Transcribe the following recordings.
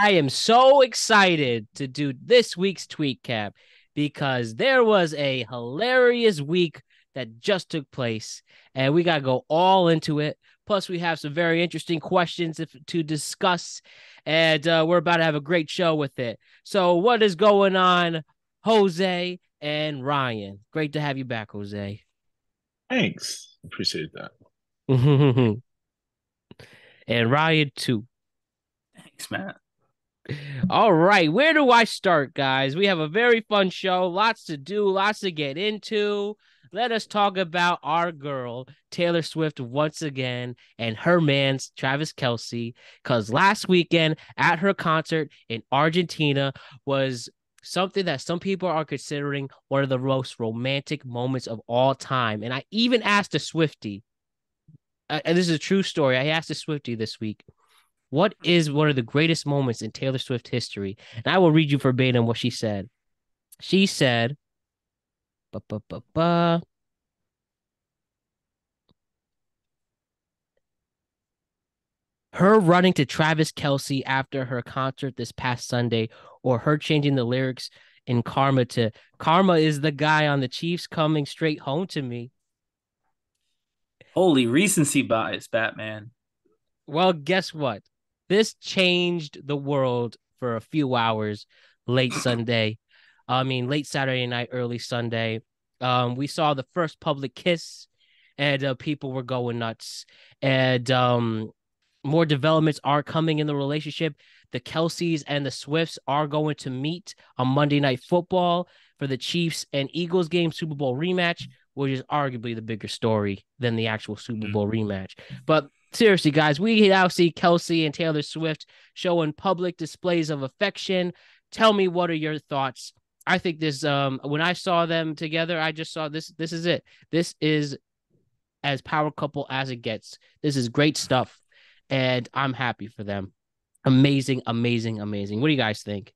I am so excited to do this week's TweetCap because there was a hilarious week that just took place, and we got to go all into it. Plus, we have some very interesting questions to discuss, and we're about to have a great show with it. So, what is going on, Jose and Ryan? Great to have you back, Jose. Thanks. Appreciate that. And Ryan, too. Thanks, Matt. All right, where do I start, guys? We have a very fun show, lots to do, lots to get into. Let us talk about our girl, Taylor Swift, once again, and her man, Travis Kelce, because last weekend at her concert in Argentina was something that some people are considering one of the most romantic moments of all time. And I even asked a Swiftie, and this is a true story, I asked a Swiftie this week, what is one of the greatest moments in Taylor Swift history? And I will read you verbatim what she said. She said, ba, ba, ba, ba. Her running to Travis Kelce after her concert this past Sunday, or her changing the lyrics in Karma to Karma is the guy on the Chiefs coming straight home to me. Holy recency bias, Batman. Well, guess what? This changed the world for a few hours late Sunday. Late Saturday night, early Sunday. We saw the first public kiss, and people were going nuts. And more developments are coming in the relationship. The Kelces and the Swifts are going to meet on Monday Night Football for the Chiefs and Eagles game, Super Bowl rematch, which is arguably the bigger story than the actual Super Bowl rematch. But seriously, guys, we now see Kelce and Taylor Swift showing public displays of affection. Tell me, what are your thoughts? I think this, when I saw them together, I just saw this. This is it. This is as power couple as it gets. This is great stuff, and I'm happy for them. Amazing, amazing, amazing. What do you guys think?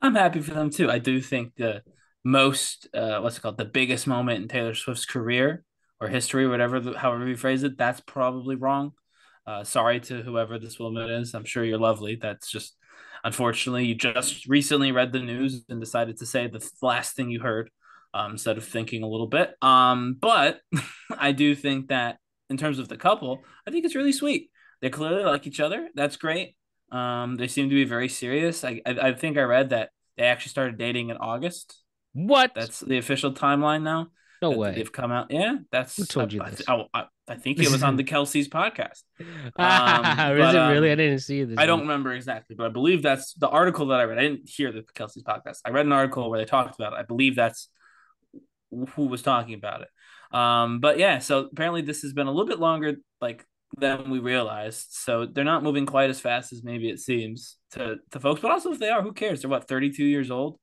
I'm happy for them too. I do think the most, what's it called, the biggest moment in Taylor Swift's career or history, however you phrase it, that's probably wrong. Sorry to whoever this woman is. I'm sure you're lovely. That's just, unfortunately, you just recently read the news and decided to say the last thing you heard, instead of thinking a little bit. But I do think that in terms of the couple, I think it's really sweet. They clearly like each other. That's great. They seem to be very serious. I think I read that they actually started dating in August. What? That's the official timeline now No that way. they've come out. Yeah, Who that's told you this? I think it was on the Kelsey's podcast. Is it really? I didn't see this. I don't remember exactly, but I believe that's the article that I read. I didn't hear the Kelsey's podcast. I read an article where they talked about it. I believe that's who was talking about it. But yeah, so apparently this has been a little bit longer, like than we realized. So they're not moving quite as fast as maybe it seems to folks. But also, if they are, who cares? They're what, 32 years old.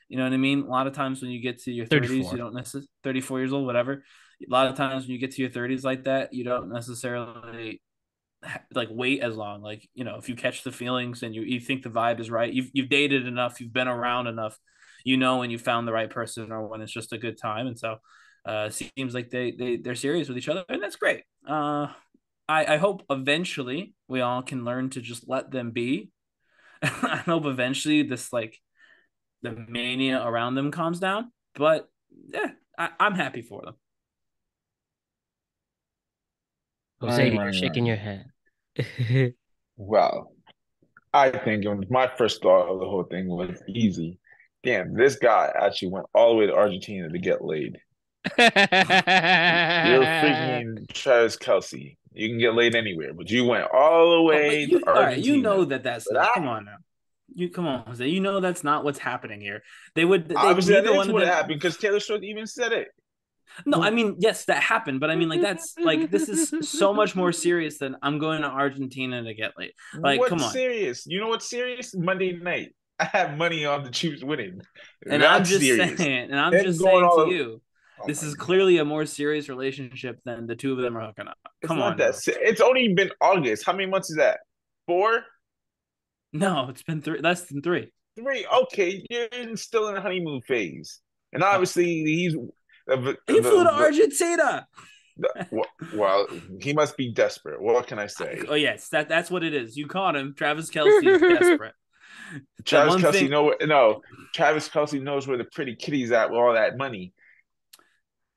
You know what I mean? A lot of times when you get to your 30s, 34. you don't necessarily 34 years old, whatever. A lot of times when you get to your 30s like that, you don't necessarily like wait as long. Like, you know, if you catch the feelings and you think the vibe is right, you've dated enough, you've been around enough, you know when you found the right person or when it's just a good time. And so seems like they're serious with each other, and that's great. I hope eventually we all can learn to just let them be. I hope eventually this, like, the mania around them calms down. But yeah, I'm happy for them. Jose, Right, you're right, shaking right. your head. Well, I think my first thought of the whole thing was easy. Damn, this guy actually went all the way to Argentina to get laid. You're freaking Travis Kelce. You can get laid anywhere, but you went all the Oh, but way to you, all right, you Argentina know that that's for not. that. Come on now, you come on, Jose. You know that's not what's happening here. They Obviously, that neither is one of what them. happened because Taylor Swift even said it. No, I mean, yes, that happened, but I mean, like, that's like, this is so much more serious than I'm going to Argentina to get laid. Like, come What's on. serious? You know what's serious? Monday night. I have money on the Chiefs winning. And I'm That's just serious. saying, and I'm Then just going saying to all. you, Oh this my is god. clearly a more serious relationship than the two of them are hooking up. It's Come not on that. now. It's only been August. How many months is that? 4, No, it's been less than 3. 3. Okay, you're still in the honeymoon phase, and Uh, obviously he's he flew to the Argentina. Well, he must be desperate. What can I say? Oh yes, that's what it is. You caught him. Travis Kelce is desperate. Travis Kelce Travis Kelce knows where the pretty kitty's at with all that money.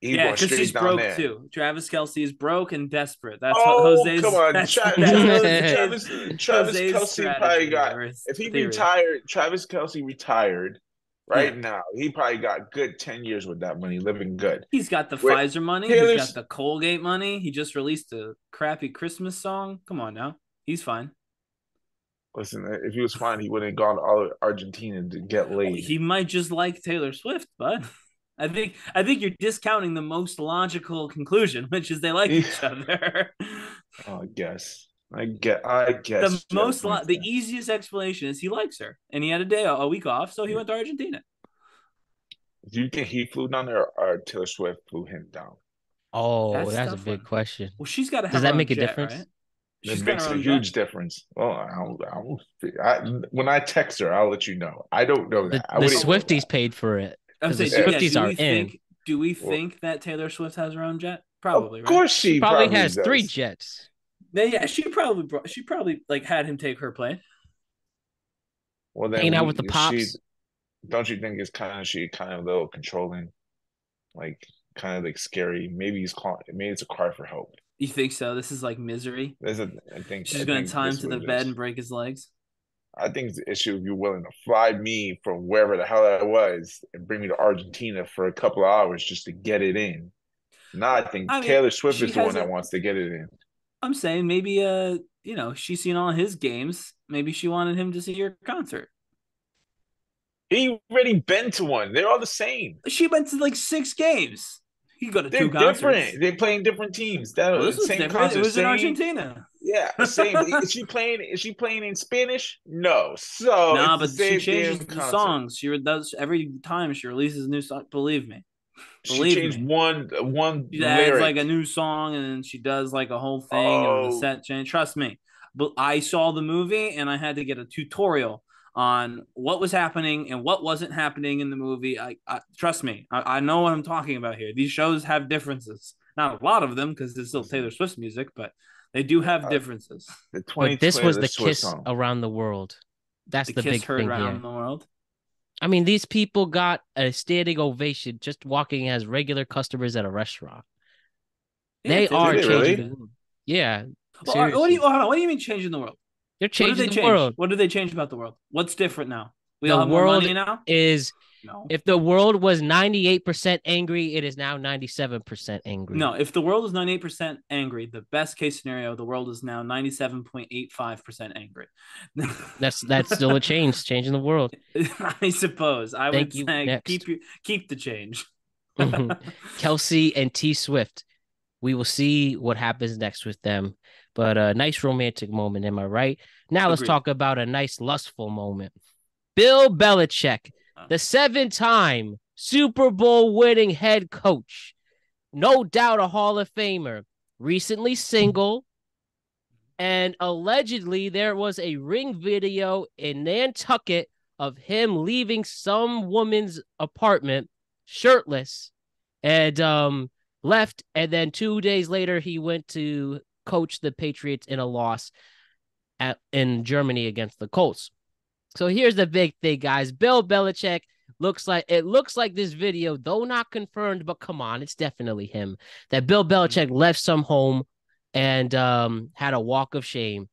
He's Yeah, going because straight he's down broke there. too. Travis Kelce is broke and desperate. That's what Oh, Jose's. come on. That's Travis Jose's Kelce probably strategy got, or his if he theory. retired, Travis Kelce retired right Yeah. now, he probably got good 10 years with that money, living good. He's got the Wait, Pfizer money. He's got the Colgate money. He just released a crappy Christmas song. Come on now. He's fine. Listen, if he was fine, he wouldn't have gone to Argentina to get laid. He might just like Taylor Swift, but I think you're discounting the most logical conclusion, which is they like each other. I guess. The easiest explanation is he likes her, and he had a week off, so he went to Argentina. Do you think he flew down there, or Taylor Swift flew him down? Oh, that's a big question. Well, she's got to have. Does that make a jet, difference? Right? It makes a huge difference. Well, when I text her, I'll let you know. I don't know that. The Swifties paid for it. I'm saying, the Swifties are in. Do we think that Taylor Swift has her own jet? Probably. Of course, right? she probably has does. 3 jets. Yeah, she probably like had him take her plane. Well, then hanging out with the pops. Don't you think it's kind of a little controlling, like kind of like scary? Maybe it's a cry for help. You think so? This is like Misery. I think she's going to tie him to the bed and break his legs. I think it's the issue if you're willing to fly me from wherever the hell I was and bring me to Argentina for a couple of hours just to get it in. Now I think Taylor Swift is the one that wants to get it in. I'm saying maybe she's seen all his games. Maybe she wanted him to see your concert. He already been to one. They're all the same. She went to like 6 games. You go to 2 concerts. Different. They're playing different teams. This was same different. Concert, it was in Argentina. Yeah, same. Is she playing in Spanish? No. So but she changes the songs. She does every time she releases a new song. Believe me. She changed one. She adds like a new song, and then she does like a whole thing, and the set change. Trust me. But I saw the movie, and I had to get a tutorial on what was happening and what wasn't happening in the movie. I trust me. I know what I'm talking about here. These shows have differences. Not a lot of them because it's still Taylor Swift's music, but they do have differences. But this was the kiss song. Around the world. That's the big thing around the world. I mean, these people got a standing ovation just walking as regular customers at a restaurant. Yeah, they are changing really? the world. Yeah. Well, what do you mean changing the world? They're changing the world. What do they change about the world? What's different now? We all have more money now? If the world was 98% angry, it is now 97% angry. No, if the world is 98% angry, the best case scenario, the world is now 97.85% angry. That's still a change, changing the world. I suppose. I would say keep the change. Kelce and Tswift. We will see what happens next with them. But a nice romantic moment, am I right? Now let's talk about a nice lustful moment. Bill Belichick, the 7-time Super Bowl winning head coach, no doubt a Hall of Famer, recently single, and allegedly there was a ring video in Nantucket of him leaving some woman's apartment shirtless and left, and then 2 days later he went to coach the Patriots in a loss in Germany against the Colts. So here's the big thing, guys. Bill Belichick looks like this video, though not confirmed, but come on, it's definitely him. That Bill Belichick left some home and had a walk of shame.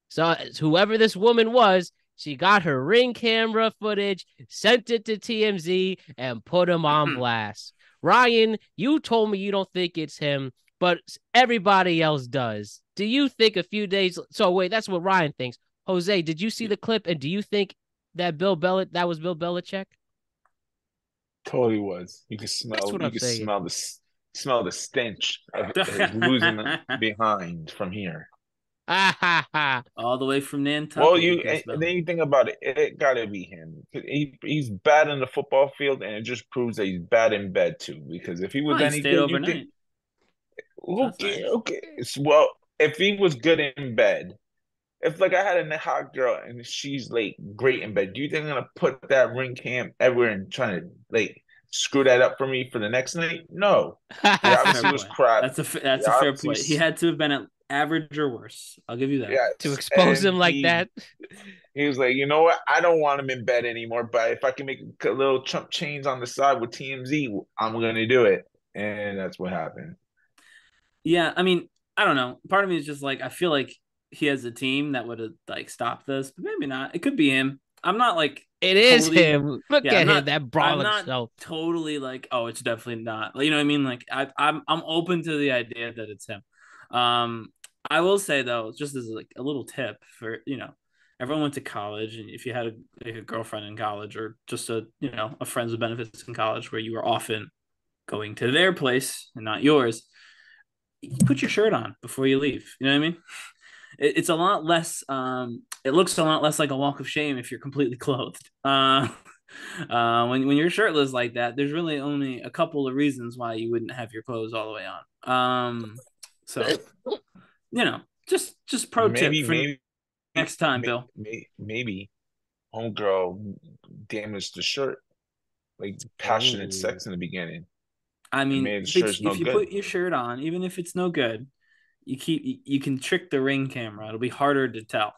So whoever this woman was, she got her Ring camera footage, sent it to TMZ, and put him on blast. Ryan, you told me you don't think it's him, but everybody else does. Do you think a few days? So wait, that's what Ryan thinks. Jose, did you see the clip, and do you think that that was Bill Belichick? Totally was. You can smell. You can smell the stench of losing behind from here. All the way from Nantucket. Well, then you think about it. It got to be him. He's bad in the football field, and it just proves that he's bad in bed too. Because if he was any good, overnight. Okay. Well, if he was good in bed, if like I had a hot girl and she's like great in bed, do you think I'm gonna put that ring cam everywhere and trying to like screw that up for me for the next night? No. It That's a fair obviously was point. crap. That's a fair point. He had to have been at average or worse. I'll give you that. To Yes. expose And him like that. he was like, you know what? I don't want him in bed anymore, but if I can make a little chump change on the side with TMZ, I'm going to do it. And that's what happened. Yeah, I mean, I don't know. Part of me is just like, I feel like he has a team that would have like stopped this, but maybe not. It could be him. I'm not like it is him. Look yeah, at I'm him, not, that I'm brolic not self. totally like, oh, it's definitely not. You know what I mean? Like I'm open to the idea that it's him. I will say though, just as like a little tip for everyone went to college, and if you had a girlfriend in college, or just a friends with benefits in college where you were often going to their place and not yours, you put your shirt on before you leave. You know what I mean? It's a lot less. It looks a lot less like a walk of shame if you're completely clothed. When you're shirtless like that, there's really only a couple of reasons why you wouldn't have your clothes all the way on. So just pro tip for next time, Bill. Maybe homegirl damaged the shirt, like passionate sex in the beginning. I mean, if you put your shirt on, even if it's no good, you can trick the Ring camera. It'll be harder to tell.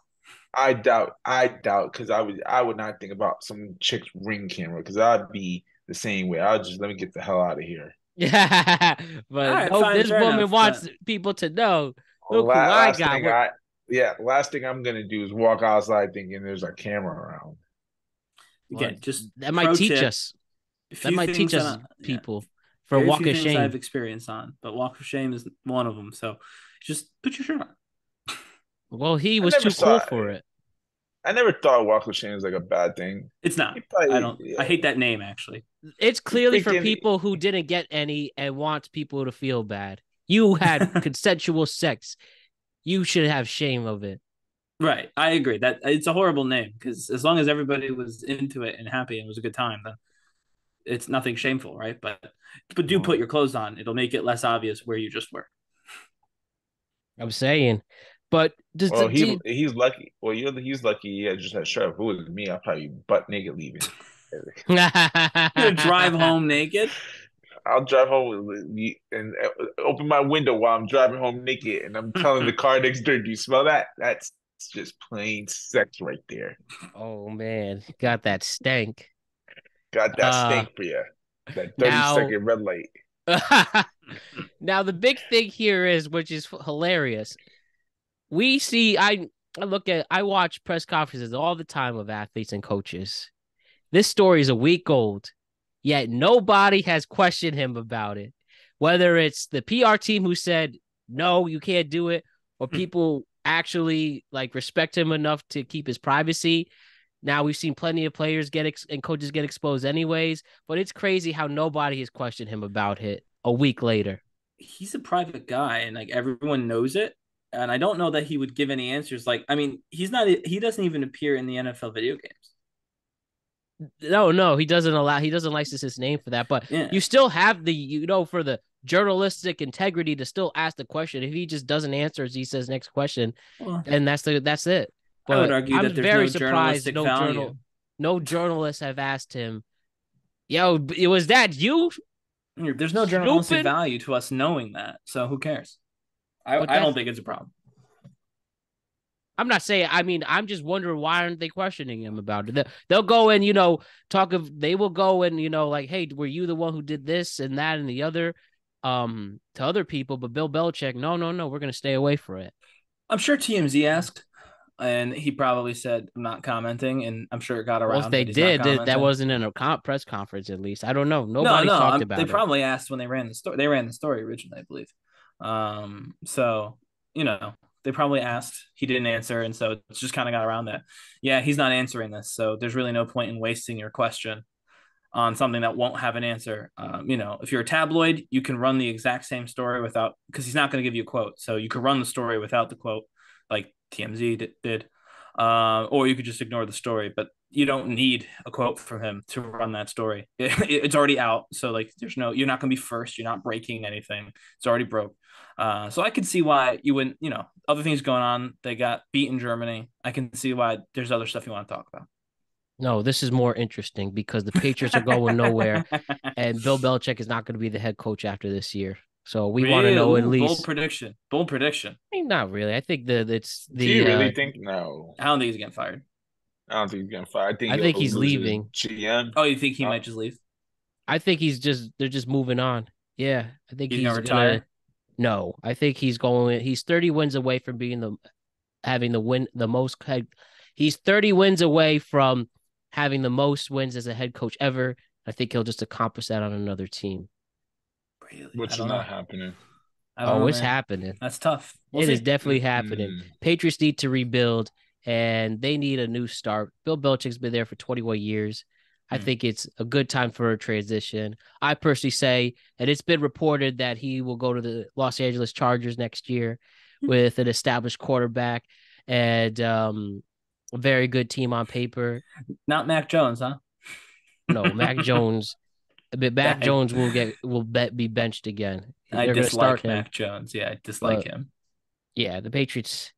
I doubt, because I would not think about some chick's Ring camera, because I'd be the same way. I'll just let me get the hell out of here. Yeah, but this woman wants people to know. Look who I got. Last thing I'm gonna do is walk outside thinking there's a camera around. Again, just that might teach us. That might teach us people for Walk of Shame. I've experienced on, but Walk of Shame is one of them. So just put your shirt on. Well, he was too cool for it. I never thought Walk of Shame was like a bad thing. It's not. I hate that name, actually. It's clearly for people who didn't get any and wants people to feel bad. You had consensual sex. You should have shame of it. Right. I agree that it's a horrible name, because as long as everybody was into it and happy and it was a good time, then it's nothing shameful, right? But do put your clothes on. It'll make it less obvious where you just were. I'm saying. But he's lucky. Well, he's lucky. He just had shirt. If it was me, I'd probably be butt naked leaving. Drive home naked. I'll drive home and open my window while I'm driving home naked, and I'm telling the car next door, "Do you smell that? That's just plain sex right there." Oh man, got that stank. Got that stank for you. That 30-second red light. Now the big thing here is, which is hilarious. We see, I watch press conferences all the time of athletes and coaches. This story is a week old, yet nobody has questioned him about it. Whether it's the PR team who said, no, you can't do it, or people actually like respect him enough to keep his privacy. Now we've seen plenty of players and coaches get exposed anyways, but it's crazy how nobody has questioned him about it a week later. He's a private guy, and like everyone knows it. And I don't know that he would give any answers. Like, I mean, he doesn't even appear in the NFL video games. No, he doesn't license his name for that, but you still have for the journalistic integrity to still ask the question. If he just doesn't answer as he says next question, then that's it. But I would argue that there's very surprised no journalists have asked him, yo, was that you? There's no journalistic value to us knowing that, so who cares? I don't think it's a problem. I'm not saying. I mean, I'm just wondering why aren't they questioning him about it? They'll go and they will go and like, hey, were you the one who did this and that and the other, to other people? But Bill Belichick, no, we're gonna stay away from it. I'm sure TMZ asked, and he probably said, "I'm not commenting," and I'm sure it got around. Well, if they did, that wasn't in a press conference. At least I don't know. Nobody talked about it. They probably asked when they ran the story. They ran the story originally, I believe. So they probably asked, he didn't answer, and so it's just kind of got around that. Yeah, he's not answering this, so there's really no point in wasting your question on something that won't have an answer. If you're a tabloid, you can run the exact same story because he's not going to give you a quote, so you could run the story without the quote, like TMZ did, or you could just ignore the story. But you don't need a quote from him to run that story. It's already out, so like you're not going to be first. You're not breaking anything. It's already broke. So I can see why you wouldn't, other things going on. They got beat in Germany. I can see why there's other stuff you want to talk about. No, this is more interesting because the Patriots are going nowhere, and Bill Belichick is not going to be the head coach after this year. So we want to know at least. Bold prediction. Bold prediction. Not really. I think that it's the. Do you really think? No. I don't think he's getting fired. I don't think he's getting fired. I think he's leaving. GM. Oh, you think he might just leave? I think they're just moving on. Yeah. I think he's gonna retire. No, I think he's 30 wins away from he's 30 wins away from having the most wins as a head coach ever. I think he'll just accomplish that on another team. Really? Which is not happening. It's happening. That's tough. It is definitely happening. Patriots need to rebuild, and they need a new start. Bill Belichick's been there for 21 years. I think it's a good time for a transition. I personally say, and it's been reported that he will go to the Los Angeles Chargers next year with an established quarterback and a very good team on paper. Not Mac Jones, huh? No, Mac Jones. But Mac Jones will be benched again. I dislike Mac Jones. Yeah, I dislike him. Yeah, the Patriots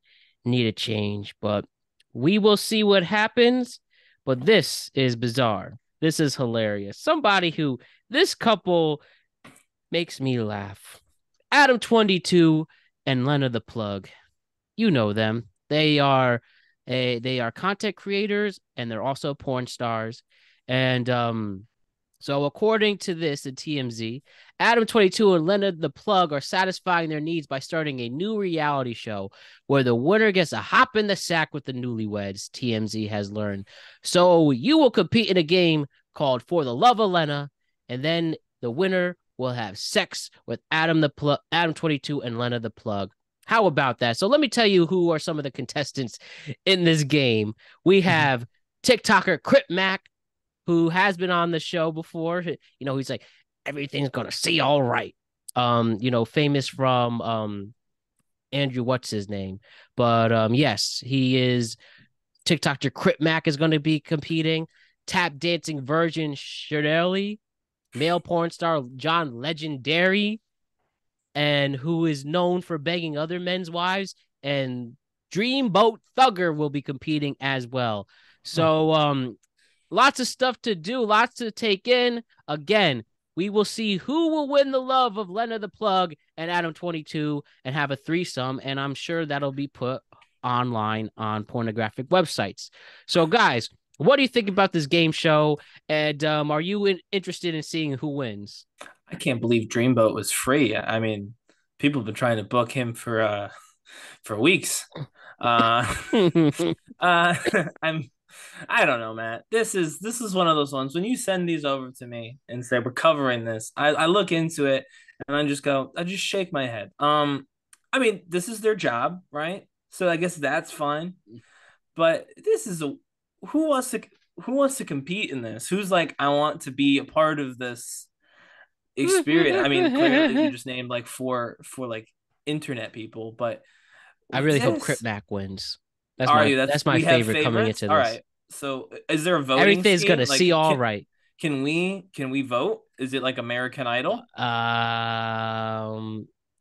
need a change, but we will see what happens. But this is bizarre. This is hilarious. This couple makes me laugh. Adam 22 and Lena the Plug. You know them. They are content creators and they're also porn stars. And so according to this in TMZ, Adam 22 and Lena the Plug are satisfying their needs by starting a new reality show where the winner gets a hop in the sack with the newlyweds, TMZ has learned. So you will compete in a game called For the Love of Lena, and then the winner will have sex with Adam 22 and Lena the Plug. How about that? So let me tell you who are some of the contestants in this game. We have TikToker Crip Mac, who has been on the show before. You know, he's like, everything's gonna see all right. Famous from Andrew, what's his name? But yes, he is. TikToker Crip Mac is going to be competing. Tap dancing virgin Shirley, male porn star John Legendary, and who is known for begging other men's wives, and Dreamboat Thugger will be competing as well. So lots of stuff to do, lots to take in. Again, we will see who will win the love of Lena the Plug and Adam 22 and have a threesome, and I'm sure that'll be put online on pornographic websites. So guys, what do you think about this game show? And are you interested in seeing who wins? I can't believe Dreamboat was free. I mean, people have been trying to book him for weeks. I don't know, Matt. This is one of those ones when you send these over to me and say we're covering this. I look into it and I just shake my head. I mean, this is their job, right? So I guess that's fine. But this is who wants to compete in this? Who's like, I want to be a part of this experience? I mean, clearly you just named like four like internet people, but I really hope Crip Mac wins. That's my favorite coming into this. All right. So is there a voting? Everything's scheme? Gonna see all right. Can we vote? Is it like American Idol?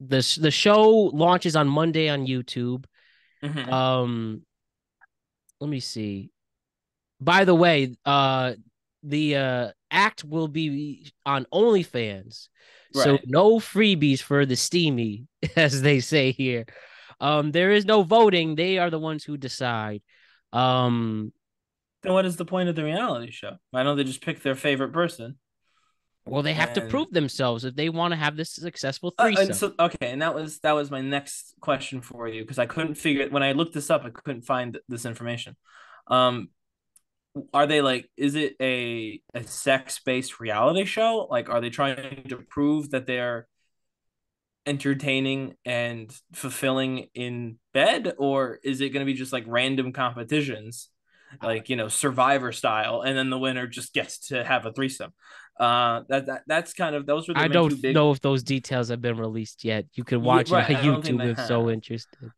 The show launches on Monday on YouTube. Mm-hmm. Let me see. By the way, the act will be on OnlyFans, so no freebies for the steamy, as they say here. There is no voting; they are the ones who decide. Then what is the point of the reality show? Why don't they just pick their favorite person? Well, they have to prove themselves if they want to have this successful threesome. And that was my next question for you, because I couldn't figure it when I looked this up. I couldn't find this information. Are they like? Is it a sex-based reality show? Like, are they trying to prove that they're entertaining and fulfilling in bed, or is it going to be just like random competitions, like Survivor style, and then the winner just gets to have a threesome? That's kind of those were. I don't know if those details have been released yet. You can watch it on YouTube if so interested.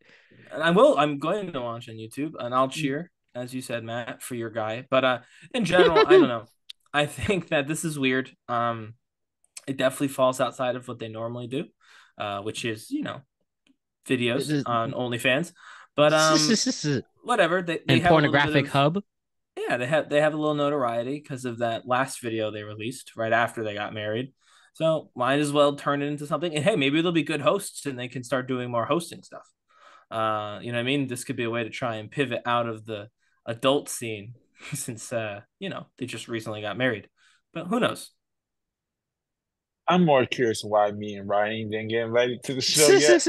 And I'm going to watch on YouTube, and I'll cheer, as you said, Matt, for your guy. But in general, I don't know. I think that this is weird. It definitely falls outside of what they normally do, which is videos on OnlyFans. But whatever. They and have Pornographic Hub. Yeah, yeah, they have a little notoriety because of that last video they released right after they got married. So might as well turn it into something. And hey, maybe they'll be good hosts and they can start doing more hosting stuff. You know what I mean? This could be a way to try and pivot out of the adult scene since they just recently got married. But who knows? I'm more curious why me and Ryan didn't get invited to the show yet.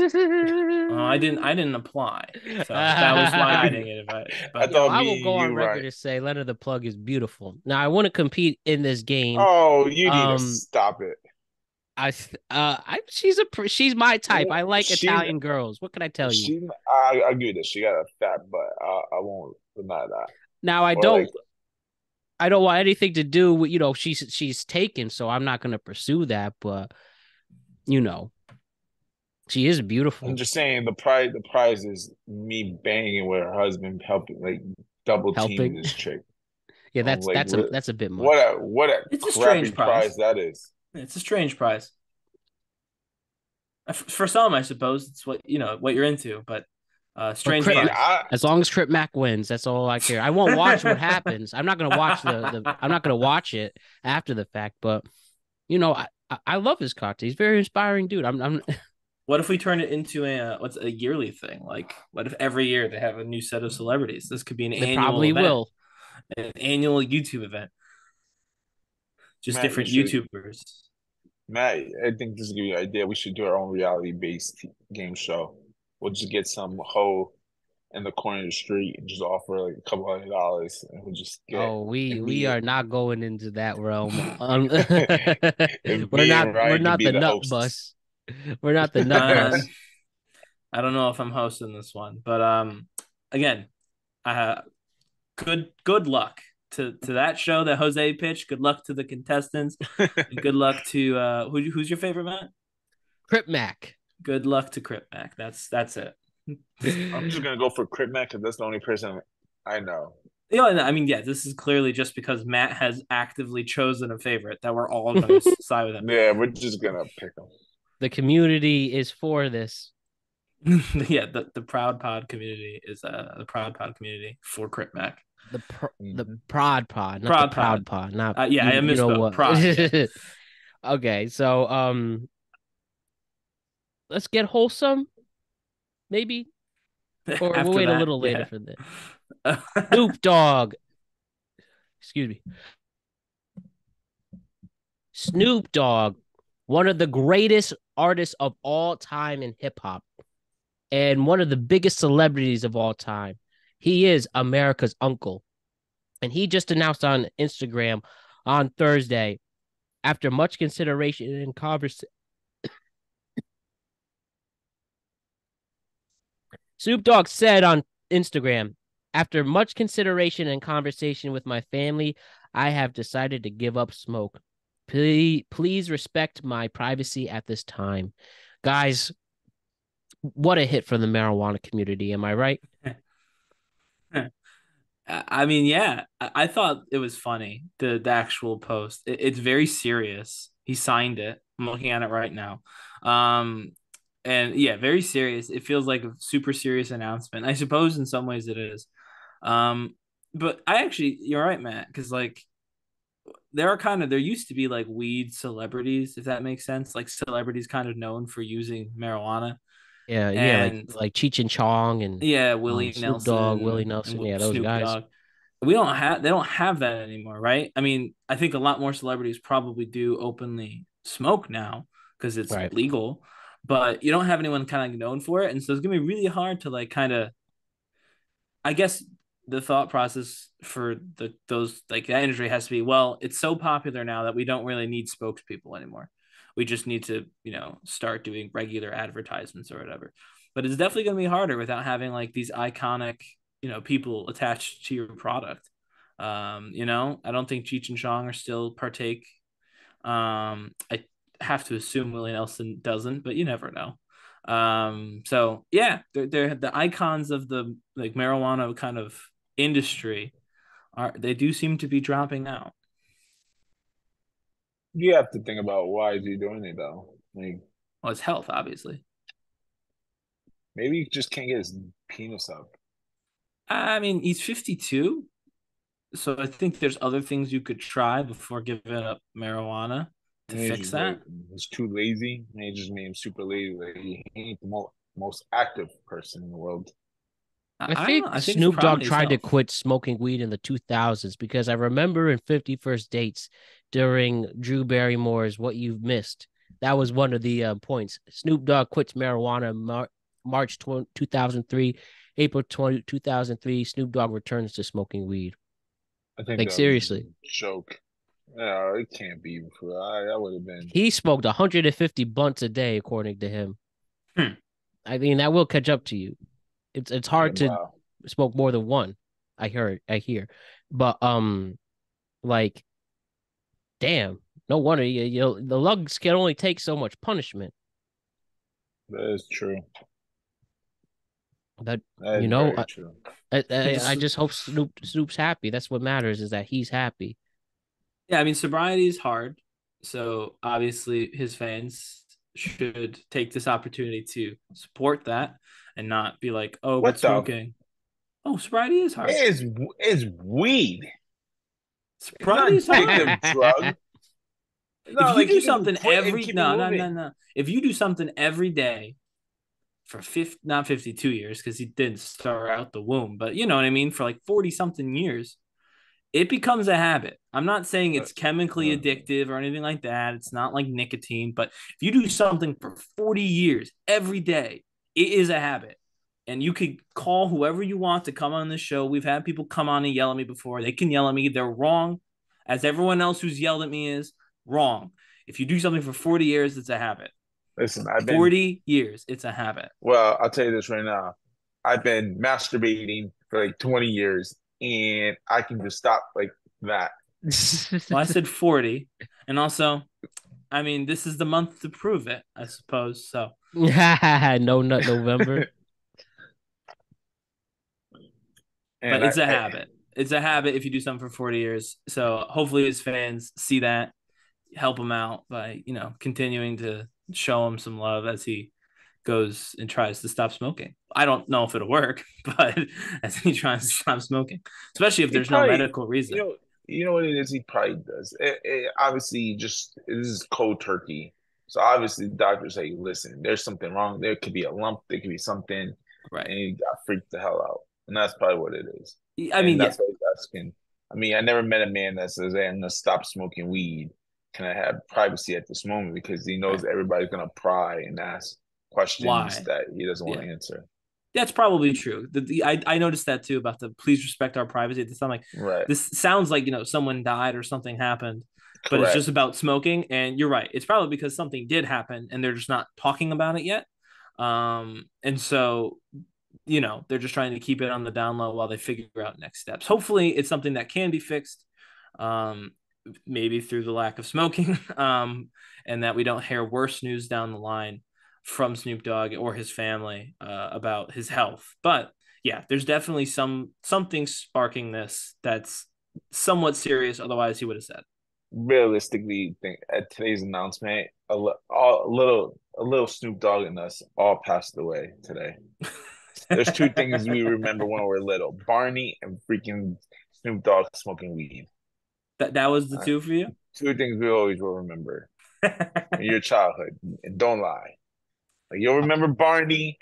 I didn't apply, so that was why I didn't get invited. I But thought I will me go and on you, record Ryan. to say Leonard the Plug is beautiful. Now I want to compete in this game. Oh, you need to stop it. She's my type. I like Italian girls. What can I tell you? I agree that she got a fat butt. I won't deny that. Now I don't want anything to do with, she's taken, so I'm not gonna pursue that, but she is beautiful. I'm just saying the prize is me banging with her husband, helping double team this chick. Yeah, that's a bit much. What a it's crappy a strange prize that is. It's a strange prize. For some, I suppose it's what you're into, but strange prize. As long as Trip Mac wins, that's all I care. I won't watch what happens. I'm not gonna watch I'm not gonna watch it after the fact, but I love his content. He's a very inspiring dude. I'm What if we turn it into a yearly thing? Like, what if every year they have a new set of celebrities? This could be an annual event. An annual YouTube event. Just different YouTubers. Matt, I think this is a good idea. We should do our own reality-based game show. We'll just get some hoe in the corner of the street and just offer like a couple $100, and we'll just get. Oh, we are not going into that realm. We're not the nut bus. We're not the nut bus. I don't know if I'm hosting this one, but again, good luck to that show that Jose pitched. Good luck to the contestants. And good luck to who's your favorite, Matt? Crip Mac. Good luck to Crip Mac. That's it. I'm just gonna go for Crip Mac because that's the only person I know. Yeah, I mean, yeah, this is clearly just because Matt has actively chosen a favorite that we're all going to side with him. Yeah, we're just gonna pick him. The community is for this. Yeah, the Proud Pod community is the Proud Pod community for Crip Mac. The Prod Pod, not the Proud Pod. Not I misspoke. What? Prod, yeah. Okay, so let's get wholesome, maybe, or we'll wait a little later for this. Snoop Dogg. Excuse me. Snoop Dogg, one of the greatest artists of all time in hip hop, and one of the biggest celebrities of all time. He is America's uncle. And he just announced on Instagram on Thursday, after much consideration and conversation. Snoop Dogg said on Instagram, after much consideration and conversation with my family, I have decided to give up smoke. Please respect my privacy at this time. Guys, what a hit for the marijuana community. Am I right? I mean, yeah, I thought it was funny, the actual post. It's very serious. He signed it. I'm looking at it right now. And yeah, very serious. It feels like a super serious announcement. I suppose in some ways it is. But you're right, Matt, because there used to be like weed celebrities, if that makes sense. Like celebrities kind of known for using marijuana. Yeah, like Cheech and Chong and Willie Snoop Nelson, Dogg, Willie Nelson, those Snoop guys. Dogg. They don't have that anymore, right? I mean, I think a lot more celebrities probably do openly smoke now because it's legal, but you don't have anyone kind of known for it, and so it's gonna be really hard to like kind of. I guess the thought process for that industry has to be, well, it's so popular now that we don't really need spokespeople anymore. We just need to, start doing regular advertisements or whatever. But it's definitely going to be harder without having like these iconic, people attached to your product. I don't think Cheech and Chong are still partake. I have to assume Willie Nelson doesn't, but you never know. So yeah, they're the icons of the like marijuana kind of industry. They do seem to be dropping out. You have to think about why is he doing it though. Well, it's health, obviously. Maybe he just can't get his penis up. I mean, he's 52, So I think there's other things you could try before giving up marijuana to fix that. He's too lazy. He just made him super lazy. Like, he ain't the most active person in the world. I I don't know. think I think it's a Snoop problem Dogg in his tried to health. quit smoking weed in the 2000s because I remember in 50 First Dates during Drew Barrymore's What You've Missed. That was one of the points. Snoop Dogg quits marijuana March 2003. April 2003, Snoop Dogg returns to smoking weed. I think Like, that was seriously. a joke. No, it can't be. That would have been. He smoked 150 blunts a day, according to him. Hmm. I mean, that will catch up to you. It's hard to Wow. smoke more than one. I hear. But like, damn, no wonder you know the lugs can only take so much punishment. That is true. That That you is know, very true. I just hope Snoop's happy. That's what matters is that he's happy. Yeah, I mean, sobriety is hard. So obviously his fans should take this opportunity to support that and not be like, oh, but What the? smoking. Oh, sobriety is hard. Is weed. It's not Sobriety is hard. addictive drug. If No, you like do you can something quit and keep it moving. no. If you do something every day for not 52 years, because he didn't start out the womb, but you know what I mean, for like 40 something years, it becomes a habit. I'm not saying it's chemically addictive or anything like that. It's not like nicotine, but if you do something for 40 years every day, it is a habit. And you could call whoever you want to come on this show. We've had people come on and yell at me before. They can yell at me. They're wrong, as everyone else who's yelled at me is wrong. If you do something for 40 years, it's a habit. Listen, I've been 40 years, it's a habit. Well, I'll tell you this right now. I've been masturbating for like 20 years and I can just stop like that. Well, I said 40. And also, I mean, this is the month to prove it, I suppose. So, No nut November. but it's a habit. It's a habit if you do something for 40 years. So hopefully his fans see that, help him out by, you know, continuing to show him some love as he goes and tries to stop smoking. I don't know if it'll work, but as he tries to stop smoking, especially if there's no medical reason. You know what it is? He probably does. Obviously, this is cold turkey. So obviously, the doctors say, "Listen, there's something wrong. There could be a lump. There could be something." Right. And he got freaked the hell out, and that's probably what it is. I mean, that's what he's asking. I mean, I never met a man that says, "Hey, I'm gonna stop smoking weed. Can I have privacy at this moment?" Because he knows everybody's gonna pry and ask questions that he doesn't want to answer. That's probably true. I noticed that too about the please respect our privacy. This sound like this sounds like, you know, someone died or something happened, but it's just about smoking. And you're right. It's probably because something did happen and they're just not talking about it yet. And so, you know, they're just trying to keep it on the down low while they figure out next steps. Hopefully it's something that can be fixed. Maybe through the lack of smoking, and that we don't hear worse news down the line from Snoop Dogg or his family about his health. But yeah, there's definitely something sparking this that's somewhat serious. Otherwise, he would have said. Realistically, at today's announcement, a little Snoop Dogg and us all passed away today. There's two things we remember when we were little: Barney and freaking Snoop Dogg smoking weed. That was the two for you? Two things we always will remember in your childhood. And don't lie. Like, you'll remember Barney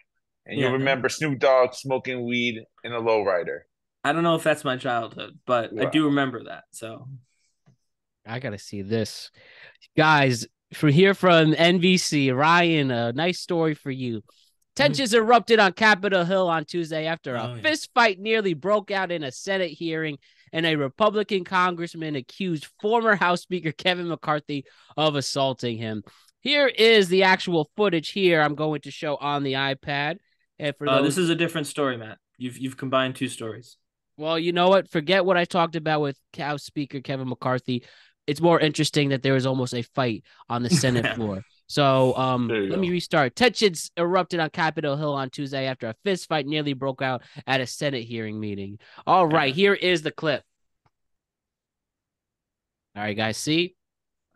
and you'll remember Snoop Dogg smoking weed in a lowrider. I don't know if that's my childhood, but I do remember that. So I gotta see this. Guys, from NBC, Ryan, a nice story for you. Tensions erupted on Capitol Hill on Tuesday after a fist fight nearly broke out in a Senate hearing, and a Republican congressman accused former House Speaker Kevin McCarthy of assaulting him. Here is the actual footage here I'm going to show on the iPad. And for this is a different story, Matt. You've combined two stories. Well, you know what? Forget what I talked about with House Speaker Kevin McCarthy. It's more interesting that there was almost a fight on the Senate floor. So let me restart. Tensions erupted on Capitol Hill on Tuesday after a fist fight nearly broke out at a Senate hearing meeting. All right, here is the clip. All right, guys, see?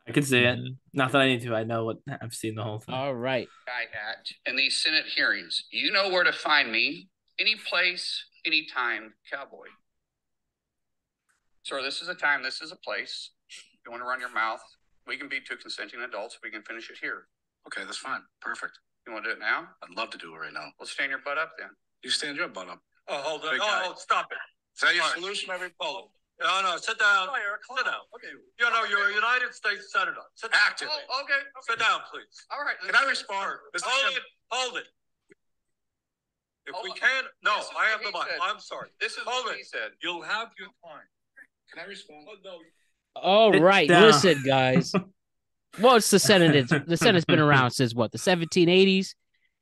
I can see it. Not that I need to. I know what I've seen the whole thing. All right. In these Senate hearings, you know where to find me. Any place, anytime, cowboy. Sir, this is a time, this is a place. You want to run your mouth? We can be two consenting adults. We can finish it here. Okay, that's fine. Perfect. You want to do it now? I'd love to do it right now. Well, stand your butt up then. You stand your butt up. Oh, hold on. Big Oh, guy. stop it. Is that your All right. solution, Hold on. No, sit down. Sit down. Okay. You know, you're a United States Senator. Sit down. Actively. Oh, okay. Sit down, please. All right. Can I respond? Mr. Hold Chairman? it. Hold it. If Hold we on. can, no, This is I have what the he mic. said. I'm sorry. This is Hold what it. he said. You'll have your time. Can I respond? Oh, no. All Sit right, down. listen, guys. Well, it's the Senate. The Senate's been around since what? The 1780s.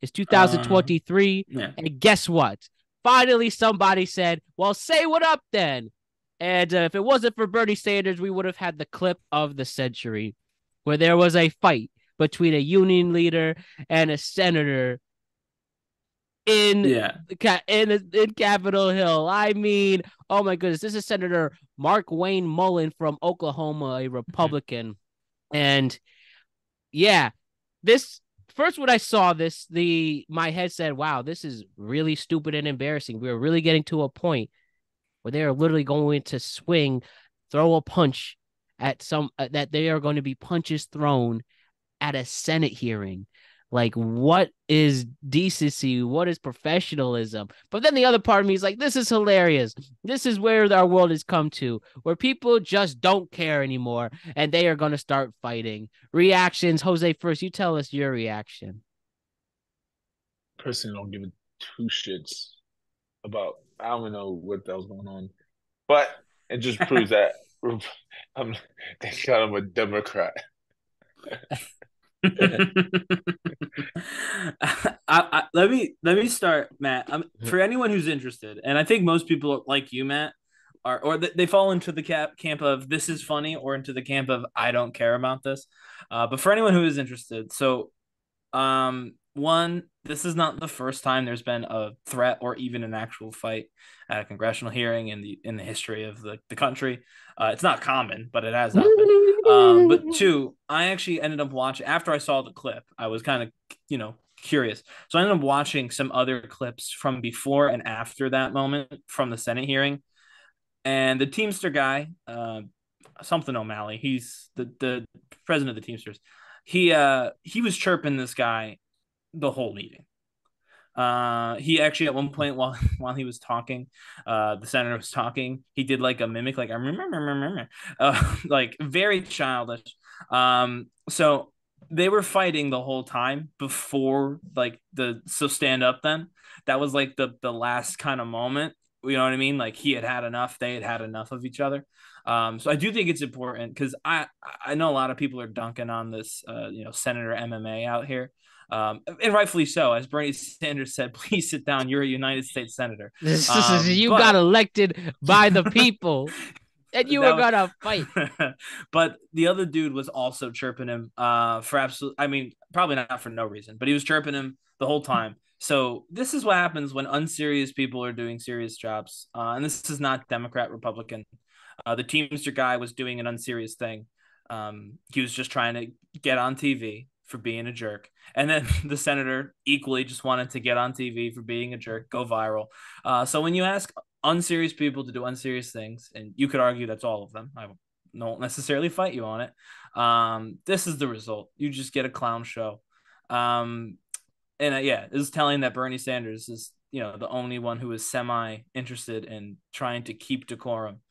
It's 2023. Yeah. And guess what? Finally, somebody said, well, say what up then. And if it wasn't for Bernie Sanders, we would have had the clip of the century where there was a fight between a union leader and a senator in Capitol Hill. I mean, oh my goodness, this is Senator Mark Wayne Mullen from Oklahoma, a Republican. And yeah, this first when I saw this, my head said, wow, this is really stupid and embarrassing. We're really getting to a point where they are literally going to throw a punch at that they are going to be punches thrown at a Senate hearing. Like, what is decency? What is professionalism? But then the other part of me is like, this is hilarious. This is where our world has come to, where people just don't care anymore, and they are going to start fighting. Reactions, Jose, first, you tell us your reaction. Personally, don't give it two shits about, I don't know what the hell's going on. But it just proves that they got him a Democrat. Let me start, Matt. For anyone who's interested, and I think most people like you, Matt, they fall into the camp of this is funny, or into the camp of I don't care about this. But for anyone who is interested, so one, this is not the first time there's been a threat or even an actual fight at a congressional hearing in the history of the country. It's not common, but it has happened. But two, I actually ended up watching, after I saw the clip, I was kind of, curious. So I ended up watching some other clips from before and after that moment from the Senate hearing. And the Teamster guy, something O'Malley, he's the president of the Teamsters. He was chirping this guy the whole meeting. He actually at one point while he was talking, the senator was talking, he did like a mimic, like I remember, like very childish. So they were fighting the whole time before so stand up then. That was like the last kind of moment. You know what I mean? Like he had enough, they had enough of each other. So I do think it's important because I know a lot of people are dunking on this, Senator MMA out here. And rightfully so. As Bernie Sanders said, please sit down. You're a United States Senator. You got elected by the people. And you were going to fight. But the other dude was also chirping him for probably not for no reason, but he was chirping him the whole time. So this is what happens when unserious people are doing serious jobs. And this is not Democrat, Republican. The Teamster guy was doing an unserious thing. He was just trying to get on TV for being a jerk. And then the senator equally just wanted to get on TV for being a jerk, go viral. So when you ask unserious people to do unserious things, and you could argue that's all of them, I won't necessarily fight you on it. This is the result. You just get a clown show. It is telling that Bernie Sanders is, the only one who is semi-interested in trying to keep decorum.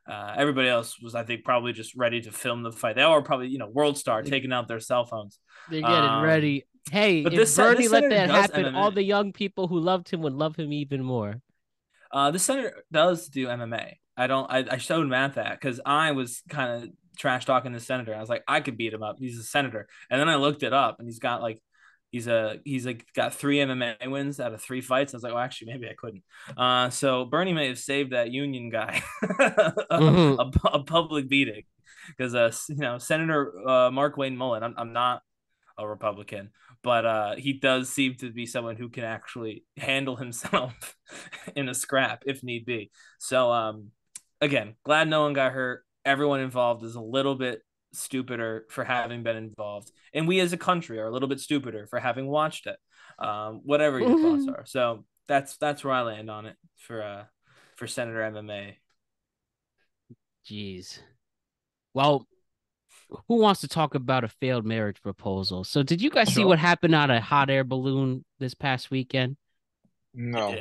Everybody else was, I think, probably just ready to film the fight. They all were probably, World Star taking out their cell phones. They're getting ready. Hey, but if Bernie let that happen, MMA. All the young people who loved him would love him even more. The senator does do MMA. I showed Matt that because I was kind of trash talking the senator. I was like, I could beat him up. He's a senator. And then I looked it up, and he's got got 3 MMA wins out of 3 fights. I was like, well, actually, maybe I couldn't. So Bernie may have saved that union guy a public beating because Senator Mark Wayne Mullen. I'm not a Republican, but he does seem to be someone who can actually handle himself in a scrap if need be. So again, glad no one got hurt. Everyone involved is a little bit stupider for having been involved, and we as a country are a little bit stupider for having watched it. Whatever your thoughts are. So that's where I land on it for Senator MMA. Jeez. Well, who wants to talk about a failed marriage proposal? So did you guys see what happened on a hot air balloon this past weekend? No.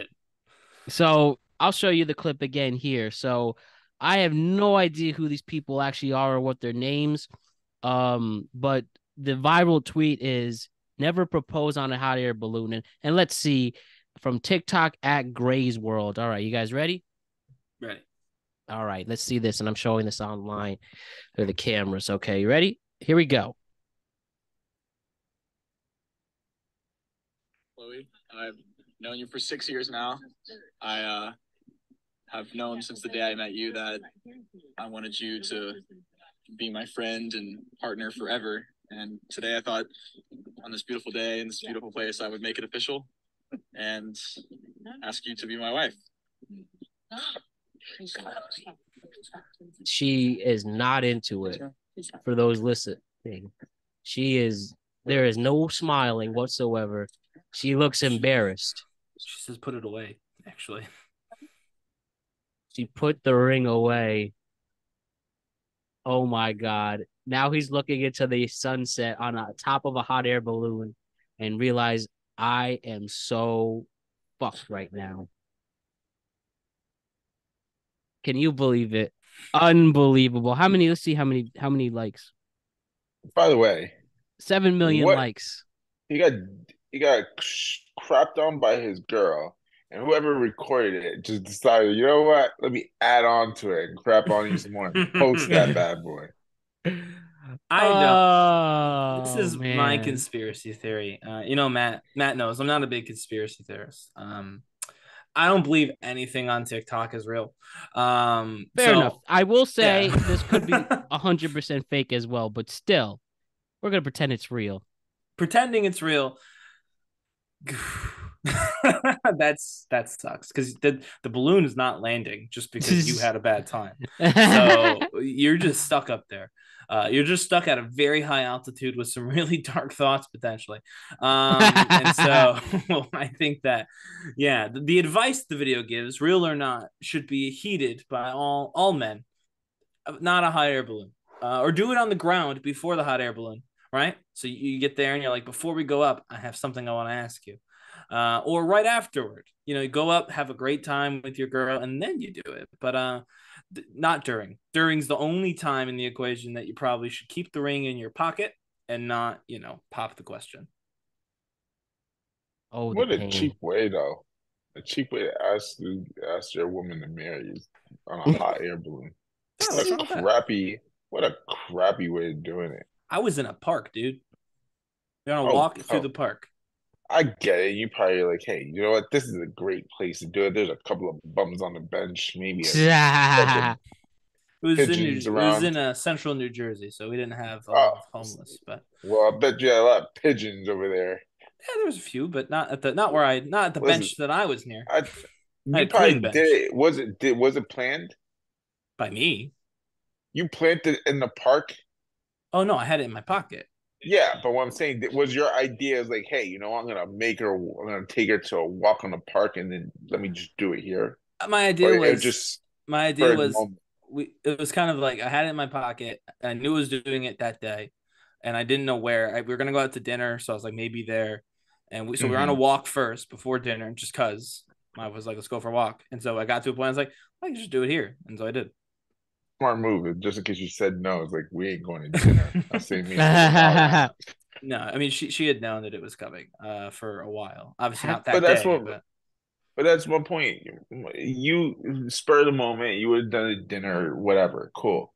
So I'll show you the clip again here. So I have no idea who these people actually are or what their names. But the viral tweet is never propose on a hot air balloon. And let's see from TikTok at Gray's World. All right, you guys ready? Ready. All right, let's see this. And I'm showing this online to the cameras. Okay, you ready? Here we go. Chloe, I've known you for 6 years now. I have known since the day I met you that I wanted you to be my friend and partner forever. And today I thought on this beautiful day in this beautiful place, I would make it official and ask you to be my wife. She is not into it. For those listening, there is no smiling whatsoever. She looks embarrassed. She says, put it away, actually. She put the ring away. Oh my God. Now he's looking into the sunset on the top of a hot air balloon and realize I am so fucked right now. Can you believe it? Unbelievable. Let's see how many likes. By the way, 7 million likes. He got crapped on by his girl, and whoever recorded it just decided, you know what? Let me add on to it and crap on you some more. Post that bad boy. I know. This is man. my conspiracy theory. Matt knows I'm not a big conspiracy theorist. I don't believe anything on TikTok is real. Fair enough. I will say this could be 100% fake as well, but still, we're gonna pretend it's real. Pretending it's real. that sucks because the balloon is not landing just because you had a bad time. So you're just stuck up there. You're just stuck at a very high altitude with some really dark thoughts potentially. And so I think that, the advice the video gives, real or not, should be heeded by all men, not a hot air balloon, or do it on the ground before the hot air balloon, right? So you get there and you're like, before we go up, I have something I want to ask you. Or right afterward, you go up, have a great time with your girl, and then you do it. But not during. During's the only time in the equation that you probably should keep the ring in your pocket and not, pop the question. Oh, what a cheap way, though. A cheap way to ask your woman to marry you on a hot air balloon. What a crappy way of doing it. I was in a park, dude. You're on a walk through the park. I get it. You probably like, hey, you know what? This is a great place to do it. There's a couple of bums on the bench, maybe. It was in central New Jersey, so we didn't have a lot of homeless. But I bet you had a lot of pigeons over there. Yeah, there was a few, but not at the bench that I was near. You probably did it. Was it planned by me? You planted in the park? Oh no, I had it in my pocket. Yeah, but what I'm saying was your idea is like, hey, I'm gonna take her to a walk on the park, and then let me just do it here. My idea was it was kind of like I had it in my pocket. I knew I was doing it that day, and I didn't know where. We were gonna go out to dinner, so I was like, maybe there. And we were on a walk first before dinner, just cause I was like, let's go for a walk. And so I got to a point, I was like, I can just do it here, and so I did. Smart move. Just in case you said no, it's like we ain't going to dinner. I say me. No, I mean she had known that it was coming for a while. Obviously not that day. But that's one point. You spur of the moment. You would have done a dinner, whatever. Cool.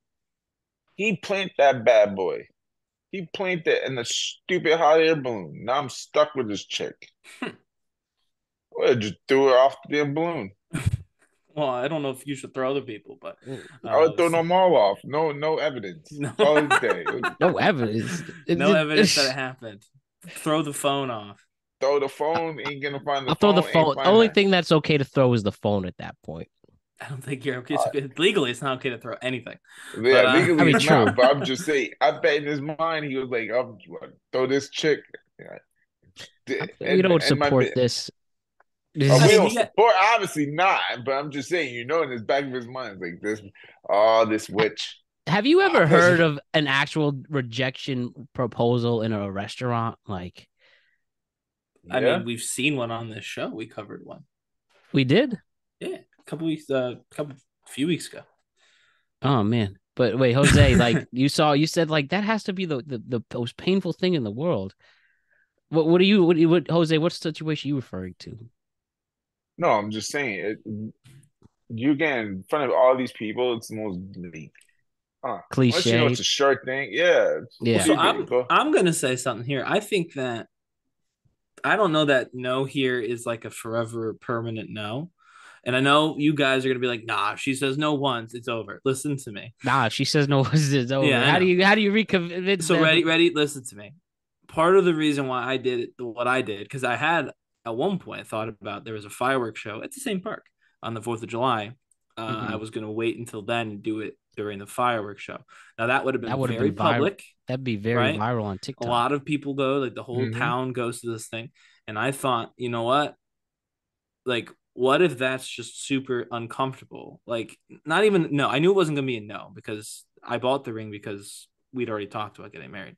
He planted that bad boy. He planted it in the stupid hot air balloon. Now I'm stuck with this chick. Well, just threw her off the damn balloon. Well, I don't know if you should throw other people, but I would throw them all off. No evidence. No, no evidence. No evidence that it happened. Throw the phone off. Throw the phone. Ain't gonna find the phone. Throw the phone. The only thing that's okay to throw is the phone at that point. I don't think you're okay. Legally, it's not okay to throw anything. Yeah, legally it's not. But I'm just saying. I bet in his mind he was like, "I'm throw this chick." We don't support this. We don't support, obviously not. But I'm just saying, in the back of his mind, it's like this witch. Have you ever heard of an actual rejection proposal in a restaurant? Like, I mean, we've seen one on this show. We covered one. We did? Yeah, few weeks ago. Oh man. But wait, Jose, like you said like that has to be the most painful thing in the world. What Jose, what situation are you referring to? No, I'm just saying you get in front of all these people, it's the most bleak. Cliche. Unless it's a short thing. Yeah. So I'm gonna say something here. I think that I don't know that no here is like a forever permanent no. And I know you guys are gonna be like, nah, she says no once, it's over. Listen to me. Nah, she says no once, it's over. Yeah, how do you reconvince So them? ready, listen to me. Part of the reason why I did what I did, because I had at one point thought about there was a fireworks show at the same park on the 4th of July. I was gonna wait until then and do it during the fireworks show. Now that would have been very public. That'd be very viral on TikTok. A lot of people go, like the whole town goes to this thing. And I thought, you know what? Like, what if that's just super uncomfortable? Like, not even no. I knew it wasn't gonna be a no because I bought the ring because we'd already talked about getting married.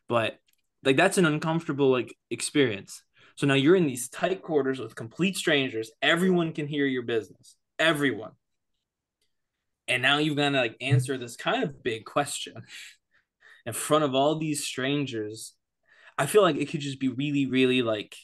But like, that's an uncomfortable like experience. So now you're in these tight quarters with complete strangers. Everyone can hear your business. Everyone. And now you've got to like answer this kind of big question in front of all these strangers. I feel like it could just be really, really like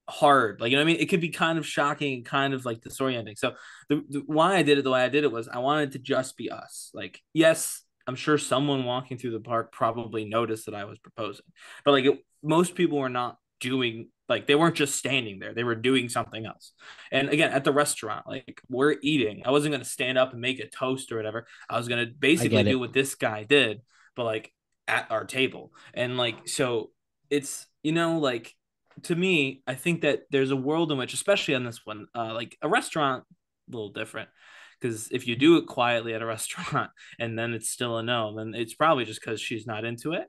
hard. Like, you know what I mean? It could be kind of shocking and kind of like disorienting. So the why I did it the way I did it was I wanted to just be us. Like, yes, I'm sure someone walking through the park probably noticed that I was proposing. But like most people were not doing, like they weren't just standing there. They were doing something else. And again, at the restaurant, like we're eating. I wasn't going to stand up and make a toast or whatever. I was going to basically do what this guy did, but like at our table. And like, so it's, like to me, I think that there's a world in which, especially on this one, like a restaurant, a little different. Because if you do it quietly at a restaurant and then it's still a no, then it's probably just because she's not into it.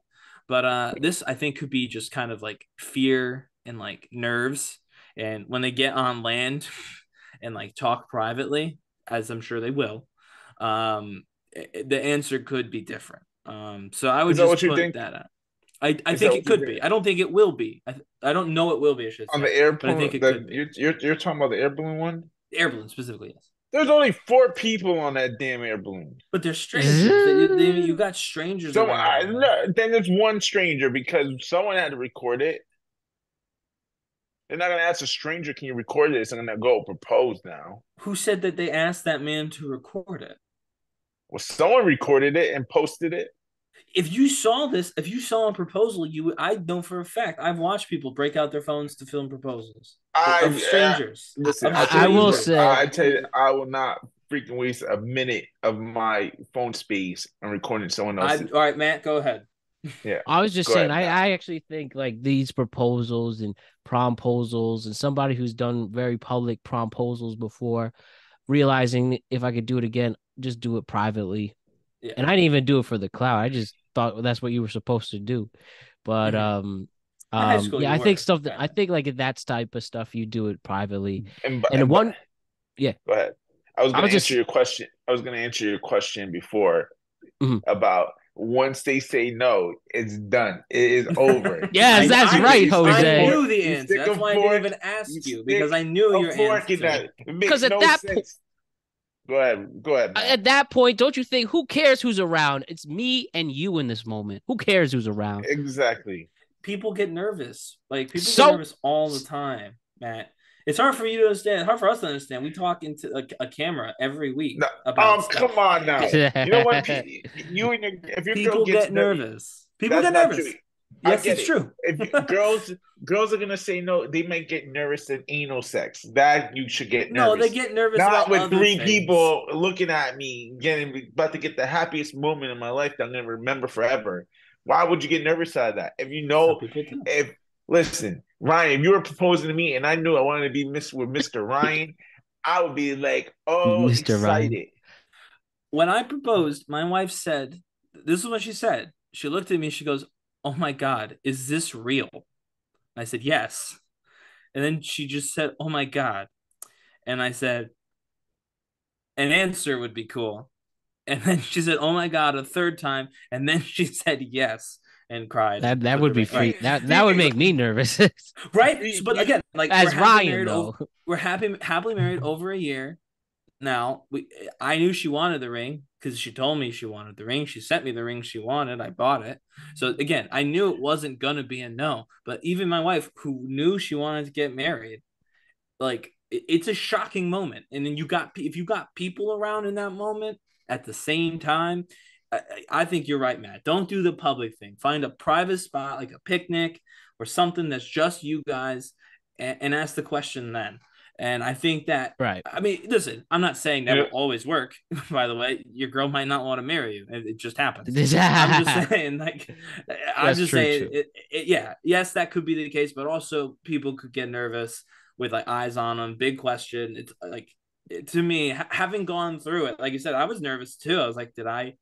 But this, I think, could be just kind of like fear and like nerves. And when they get on land and like talk privately, as I'm sure they will, the answer could be different. So I would just put that out. I think it could be. I don't think it will be. I don't know it will be. I should say. On the airplane, I think it could be. You're talking about the air balloon one? The air balloon specifically, yes. There's only 4 people on that damn air balloon. But they're strangers. You got strangers. So then there's one stranger because someone had to record it. They're not going to ask a stranger, can you record this? I'm going to go propose now. Who said that they asked that man to record it? Well, someone recorded it and posted it. If you saw a proposal, I know for a fact, I've watched people break out their phones to film proposals of strangers. Listen, I will say, I tell you, I will not freaking waste a minute of my phone space on recording someone else's. All right, Matt, go ahead. Yeah, I was just saying, I actually think like these proposals and promposals and somebody who's done very public promposals before, realizing if I could do it again, just do it privately. Yeah. And I didn't even do it for the clout. I just thought that's what you were supposed to do. But I think like that type of stuff you do it privately. Go ahead. I was going to answer your question. I was going to answer your question before about once they say no, it's done. It is over. Yes, that's right, Jose. I knew the answer. That's why I didn't even ask you because I knew your answer. Because at that point. Go ahead. Man. At that point, don't you think, who cares who's around? It's me and you in this moment. Who cares who's around? Exactly. People get nervous. Like, people get nervous all the time, Matt. It's hard for you to understand. It's hard for us to understand. We talk into a camera every week about stuff. Come on now. You know what? If your people get nervous. People get nervous. Yes, it's true. If girls are gonna say no, they might get nervous in anal sex. That you should get nervous. No, they get nervous not with 3 people looking at me, about to get the happiest moment in my life that I'm gonna remember forever. Why would you get nervous out of that? Listen, Ryan, if you were proposing to me and I knew I wanted to be with Mr. Ryan, I would be like, Mr. excited. Ryan. When I proposed, my wife said, this is what she said. She looked at me, she goes, "Oh my God, is this real?" And I said, "Yes." And then she just said, "Oh my God." And I said, "An answer would be cool." And then she said, "Oh my God," a third time. And then she said yes and cried. That would be free. Right. That would make me nervous. Right. So, but again, like as Ryan though, we're happily married over a year. Now, I knew she wanted the ring because she told me she wanted the ring. She sent me the ring she wanted. I bought it. So again, I knew it wasn't gonna be a no. But even my wife, who knew she wanted to get married, like it's a shocking moment. And then if you got people around in that moment at the same time, I think you're right, Matt. Don't do the public thing. Find a private spot like a picnic or something that's just you guys, and ask the question then. And I think that, right. I mean, listen, I'm not saying that will always work. By the way, your girl might not want to marry you. It just happens. I'm just saying, like, I'm just saying, yeah, yes, that could be the case, but also people could get nervous with like eyes on them. Big question. It's like, to me, having gone through it, like you said, I was nervous too. I was like, did I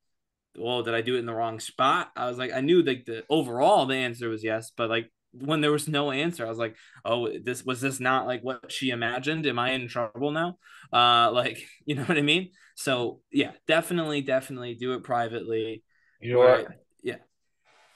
do it in the wrong spot? I was like, I knew like the answer was yes, but like when there was no answer, I was like, oh, this not like what she imagined? Am I in trouble now? Like, you know what I mean? So yeah, definitely do it privately. You know what? Yeah.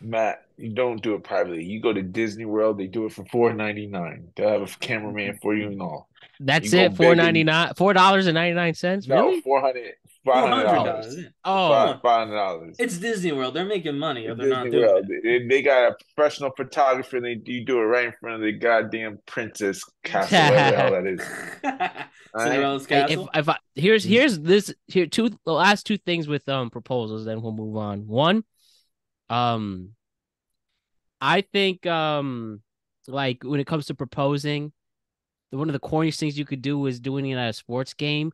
Matt, you don't do it privately. You go to Disney World, they do it for $4.99. They'll have a cameraman for you and all. That's it. $4.99. $4.99. Really? No, $500. Oh, $500. It's Disney World. They're making money, or they're Disney not doing World. it. They got a professional photographer. You do it right in front of the goddamn princess castle, whatever the hell that is. Cinderella's castle. Here's the last two things with proposals, then we'll move on. One, I think like when it comes to proposing, one of the corniest things you could do is doing it at a sports game.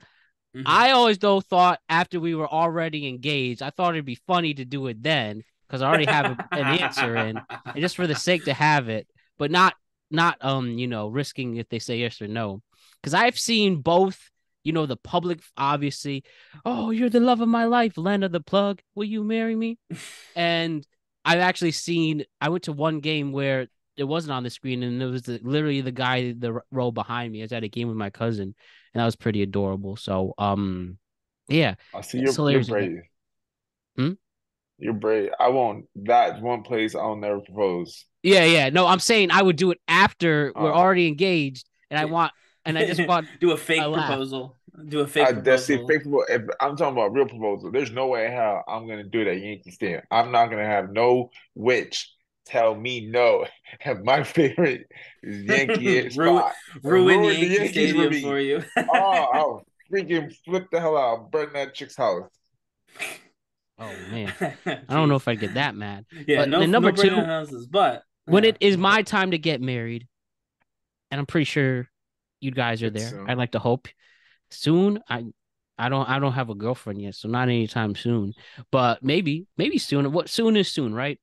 Mm-hmm. I always thought after we were already engaged, I thought it'd be funny to do it then because I already have an answer in, and just for the sake to have it, but not risking if they say yes or no. Because I've seen both, the public obviously, oh, you're the love of my life, Lena the plug, will you marry me? And I've actually I went to one game where it wasn't on the screen, and it was literally the guy the row behind me. I was at a game with my cousin, and that was pretty adorable. So, yeah. I see you're brave. You're brave. I won't. That's one place I'll never propose. Yeah. No, I'm saying I would do it after we're already engaged, and I just want do a fake proposal. Do a fake proposal. That's it. Fake proposal. If I'm talking about real proposal, there's no way in hell I'm gonna do that Yankee Stadium. I'm not gonna have no witch tell me no. My favorite is Yankee spot. Ruin Yankee Stadium for you. I'll freaking flip the hell out. Burn that chick's house. Oh man, I don't know if I'd get that mad. Yeah, but number two, houses, but when it is my time to get married, and I'm pretty sure you guys are there. I'd like to hope soon. I don't have a girlfriend yet, so not anytime soon. But maybe soon. What soon is soon, right?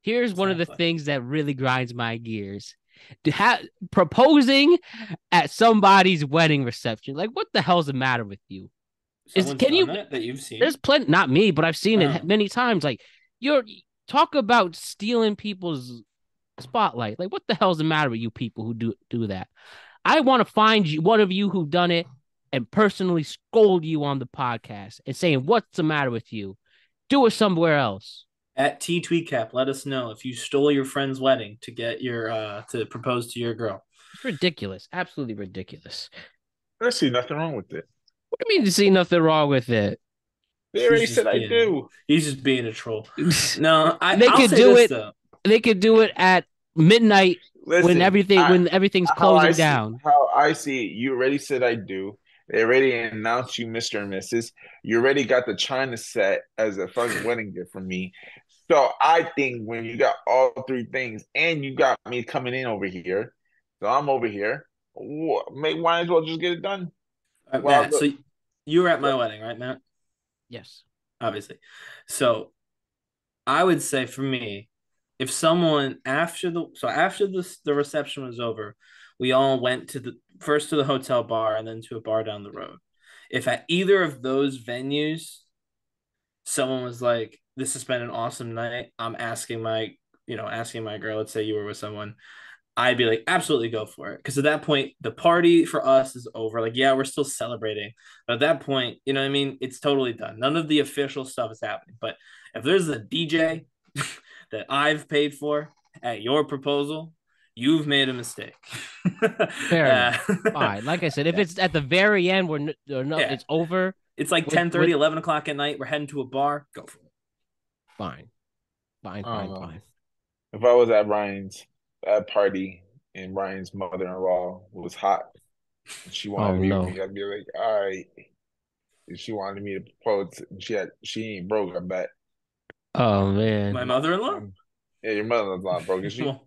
Here's one of the things that really grinds my gears. Proposing at somebody's wedding reception. Like, what the hell's the matter with you? That you've seen? There's plenty, not me, but I've seen it many times. Like, talk about stealing people's spotlight. Like, what the hell's the matter with you people who do that? I want to find one of you who done it and personally scold you on the podcast and saying, what's the matter with you? Do it somewhere else. At TweetCap, let us know if you stole your friend's wedding to get your to propose to your girl. It's ridiculous. Absolutely ridiculous. I see nothing wrong with it. What do you mean to see nothing wrong with it? They already said I do. He's just being a troll. No, they could do it. They could do it at midnight. Listen, when everything's closing down. How I see it, you already said I do. They already announced you Mr. and Mrs. You already got the China set as a fucking wedding gift from me. So I think when you got all three things and you got me coming in over here, so I'm over here, might as well just get it done. Matt, so you were at my wedding, right, Matt? Yes. Obviously. So I would say for me, if someone after the reception was over, we all went to first to the hotel bar and then to a bar down the road. If at either of those venues, someone was like, "This has been an awesome night," I'm asking my girl. Let's say you were with someone. I'd be like, absolutely go for it. Because at that point, the party for us is over. Like, yeah, we're still celebrating. But at that point, you know what I mean? It's totally done. None of the official stuff is happening. But if there's a DJ that I've paid for at your proposal, you've made a mistake. Fair enough. Fine. Like I said, if it's at the very end where it's over. It's like 10:30, 11 o'clock at night. We're heading to a bar. Go for it. Fine. Fine. If I was at Ryan's party and Ryan's mother-in-law was hot and she wanted to be with me, I'd be like, all right. If she wanted me to propose, she ain't broke, I bet. Oh, man. My mother-in-law? Yeah, your mother-in-law broke, is she? Well,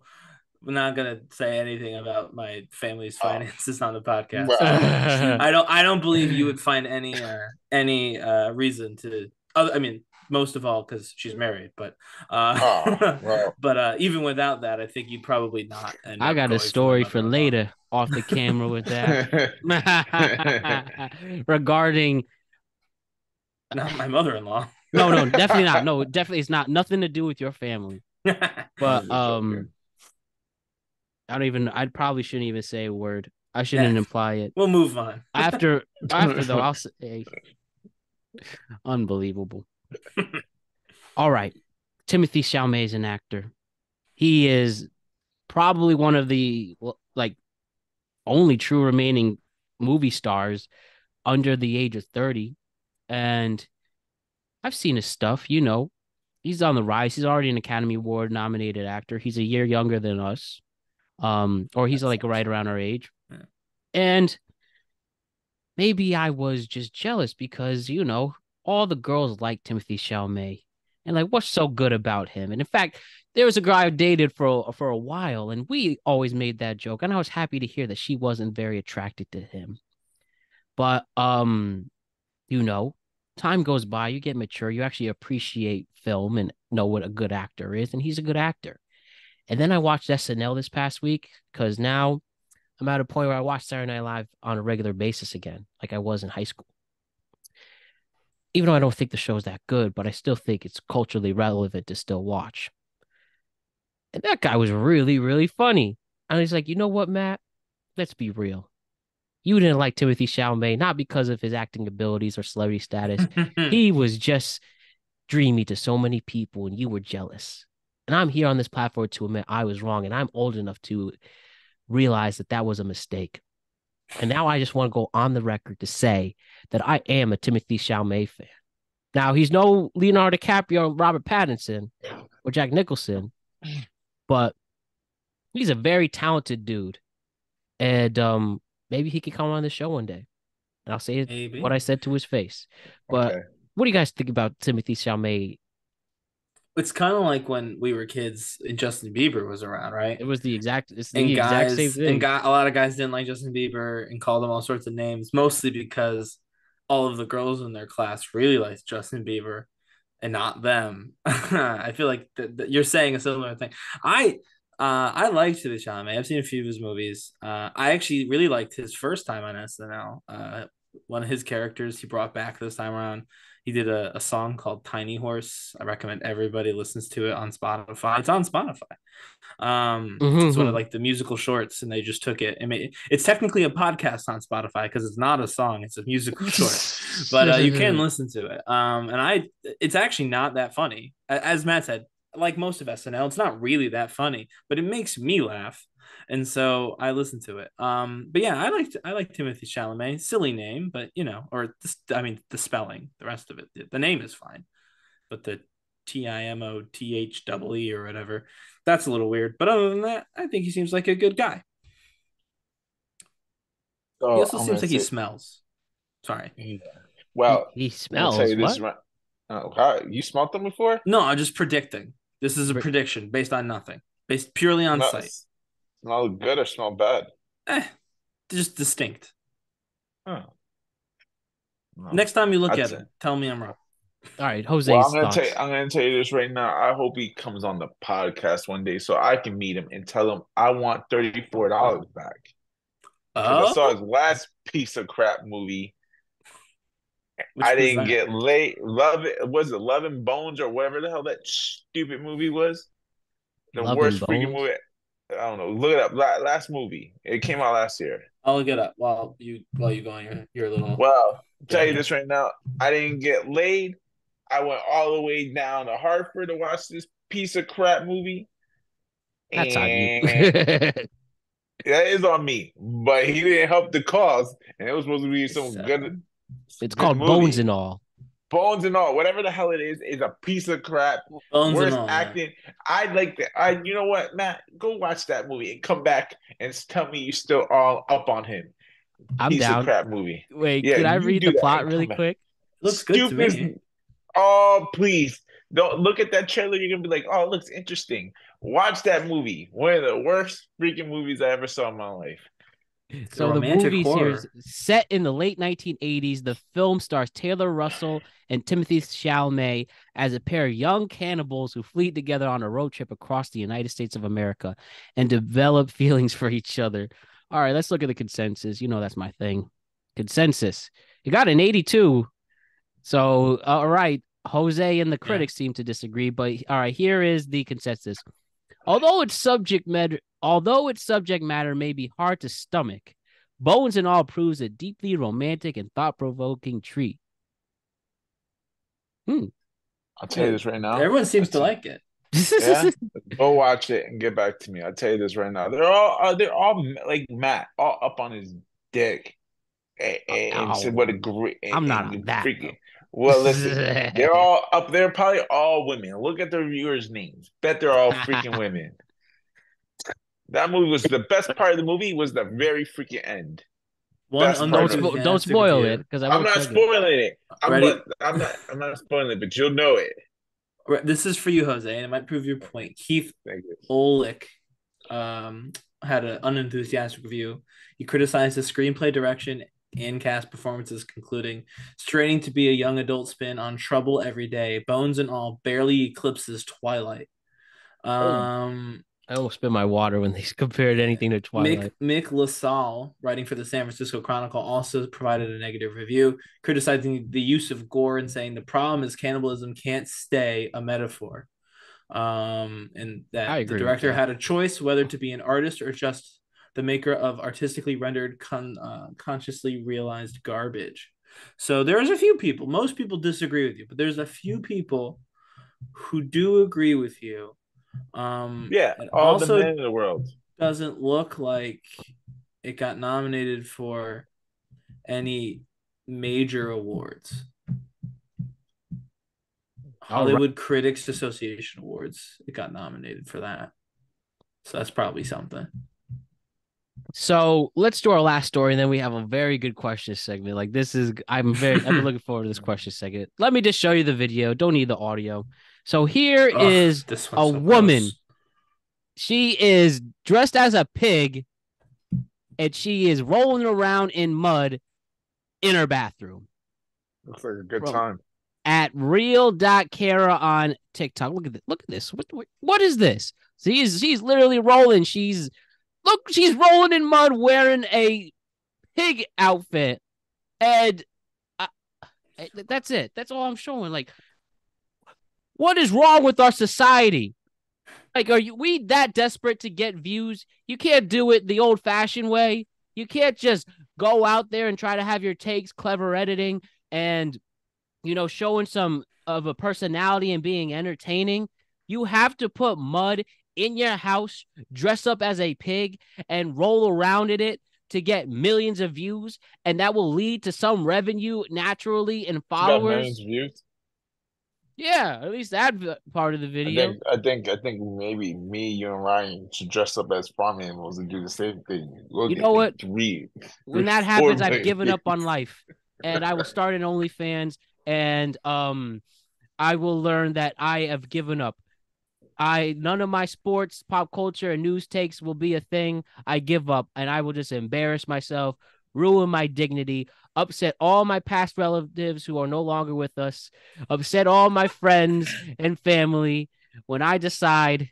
we're not gonna say anything about my family's finances on the podcast. Well. I don't believe you would find any reason to. I mean, most of all because she's married, but but even without that, I think you'd probably not. I got a story for later off the camera with that regarding not my mother-in-law. No, definitely not. No, definitely it's not. Nothing to do with your family. But I probably shouldn't even say a word. I shouldn't imply it. We'll move on. After though, I'll say unbelievable. All right. Timothie Chalamet is an actor. He is probably one of the only true remaining movie stars under the age of 30. And I've seen his stuff, he's on the rise. He's already an Academy Award nominated actor. He's a year younger than us. Or he's right around our age. Yeah. And maybe I was just jealous because, all the girls like Timothie Chalamet. And what's so good about him? And in fact, there was a girl I dated for a while, and we always made that joke. And I was happy to hear that she wasn't very attracted to him. But time goes by, you get mature, you actually appreciate film and know what a good actor is, and he's a good actor. And then I watched SNL this past week because now I'm at a point where I watch Saturday Night Live on a regular basis again, like I was in high school. Even though I don't think the show's that good, but I still think it's culturally relevant to still watch. And that guy was really, really funny. And he's like, you know what, Matt? Let's be real. You didn't like Timothee Chalamet, not because of his acting abilities or celebrity status. He was just dreamy to so many people, and you were jealous. And I'm here on this platform to admit I was wrong, and I'm old enough to realize that was a mistake. And now I just want to go on the record to say that I am a Timothee Chalamet fan. Now, he's no Leonardo DiCaprio, Robert Pattinson, or Jack Nicholson, but he's a very talented dude. And maybe he could come on the show one day. And I'll say what I said to his face. But What do you guys think about Timothee Chalamet? It's kind of like when we were kids and Justin Bieber was around, right? It was the exact same thing. And a lot of guys didn't like Justin Bieber and called him all sorts of names, mostly because all of the girls in their class really liked Justin Bieber and not them. I feel like you're saying a similar thing. I liked Timothee Chalamet. I've seen a few of his movies. I actually really liked his first time on SNL. One of his characters he brought back this time around. He did a song called Tiny Horse. I recommend everybody listens to it on Spotify. It's on Spotify. It's one of the musical shorts, and they just took it and it's technically a podcast on Spotify because it's not a song, it's a musical short. But you can listen to it. It's actually not that funny. As Matt said, like most of SNL, it's not really that funny, but it makes me laugh. And so I listened to it. But yeah, I like Timothee Chalamet. Silly name, but the spelling, the rest of it, the name is fine. But the Timothe or whatever, that's a little weird. But other than that, I think he seems like a good guy. He also seems like he smells. Sorry. Yeah. Well, he smells. I'll tell you this, you smelled them before? No, I'm just predicting. This is a prediction based on nothing, based purely on sight. Smell good or smell bad? Just distinct. Oh. No. Next time you look at it, tell me I'm wrong. All right, Jose. Well, I'm gonna tell you this right now. I hope he comes on the podcast one day so I can meet him and tell him I want $34 back. I saw his last piece of crap movie. I didn't get Love and Bones or whatever the hell that stupid movie was. The worst freaking movie. I don't know. Look it up. Last movie. It came out last year. I'll look it up while you go on your little. Well, I'll tell you this right now. I didn't get laid. I went all the way down to Hartford to watch this piece of crap movie. That's on you. That is on me. But he didn't help the cause. And it was supposed to be some good. It's called movie. Bones and All. Bones and All, whatever the hell it is a piece of crap. Bones Worst and All, acting. Yeah. I'd like that. You know what, Matt? Go watch that movie and come back and tell me you're still all up on him. I'm piece down. Of crap movie. Wait, could I read the plot really quick? Looks good to me. Oh, please. Don't look at that trailer. You're going to be like, oh, it looks interesting. Watch that movie. One of the worst freaking movies I ever saw in my life. So the movie series set in the late 1980s, the film stars Taylor Russell and Timothee Chalamet as a pair of young cannibals who flee together on a road trip across the United States of America and develop feelings for each other. All right, let's look at the consensus. You know that's my thing. Consensus. You got an 82. So, all right, Jose and the critics seem to disagree, but all right, here is the consensus. Although its subject matter may be hard to stomach, Bones and All proves a deeply romantic and thought-provoking treat. I'll tell you this right now. Everyone seems to like it. Yeah, go watch it and get back to me. I'll tell you this right now. They're all like Matt, all up on his dick, and said what a great. I'm not on that. Freaking, well, listen, they're all up. They're probably all women. Look at the reviewers' names. Bet they're all freaking women. That movie was the best part of the movie. Was the very freaking end. Don't spoil it because I'm not spoiling it. I'm not spoiling it, but you'll know it. This is for you, Jose, and it might prove your point. Keith Olick had an unenthusiastic review. He criticized the screenplay direction and cast performances, concluding, straining to be a young adult spin on Trouble Every Day, Bones and All barely eclipses Twilight. I almost spit my water when they compared anything to Twilight. Mick LaSalle, writing for the San Francisco Chronicle, also provided a negative review, criticizing the use of gore and saying the problem is cannibalism can't stay a metaphor. And that the director had a choice whether to be an artist or just the maker of artistically rendered, consciously realized garbage. So there's a few people. Most people disagree with you, but there's a few people who do agree with you. All the men in the world. Doesn't look like it got nominated for any major awards. Hollywood Critics Association Awards, it got nominated for that. So that's probably something. So let's do our last story, and then we have a very good question segment. Like I've been looking forward to this question segment. Let me just show you the video. Don't need the audio. So here is a woman. Gross. She is dressed as a pig, and she is rolling around in mud in her bathroom. Looks like a good time. At real.cara on TikTok. Look at this. What is this? She's literally rolling. She's rolling in mud wearing a pig outfit. And that's it. That's all I'm showing. Like, what is wrong with our society? Like, we that desperate to get views? You can't do it the old-fashioned way. You can't just go out there and try to have your takes, clever editing, and, showing some of a personality and being entertaining. You have to put mud in your house, dress up as a pig, and roll around in it to get millions of views, and that will lead to some revenue naturally and followers. Millions of views? Yeah, at least that part of the video. I think maybe me, you, and Ryan should dress up as farm animals and do the same thing. You know what? When that happens, I've given up on life, and I will start an OnlyFans, and I will learn that I have given up. None of my sports, pop culture, and news takes will be a thing. I give up, and I will just embarrass myself, ruin my dignity, upset all my past relatives who are no longer with us, upset all my friends and family when I decide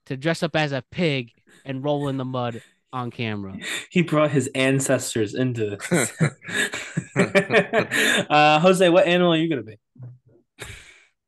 to dress up as a pig and roll in the mud on camera. He brought his ancestors into this. Jose, what animal are you going to be?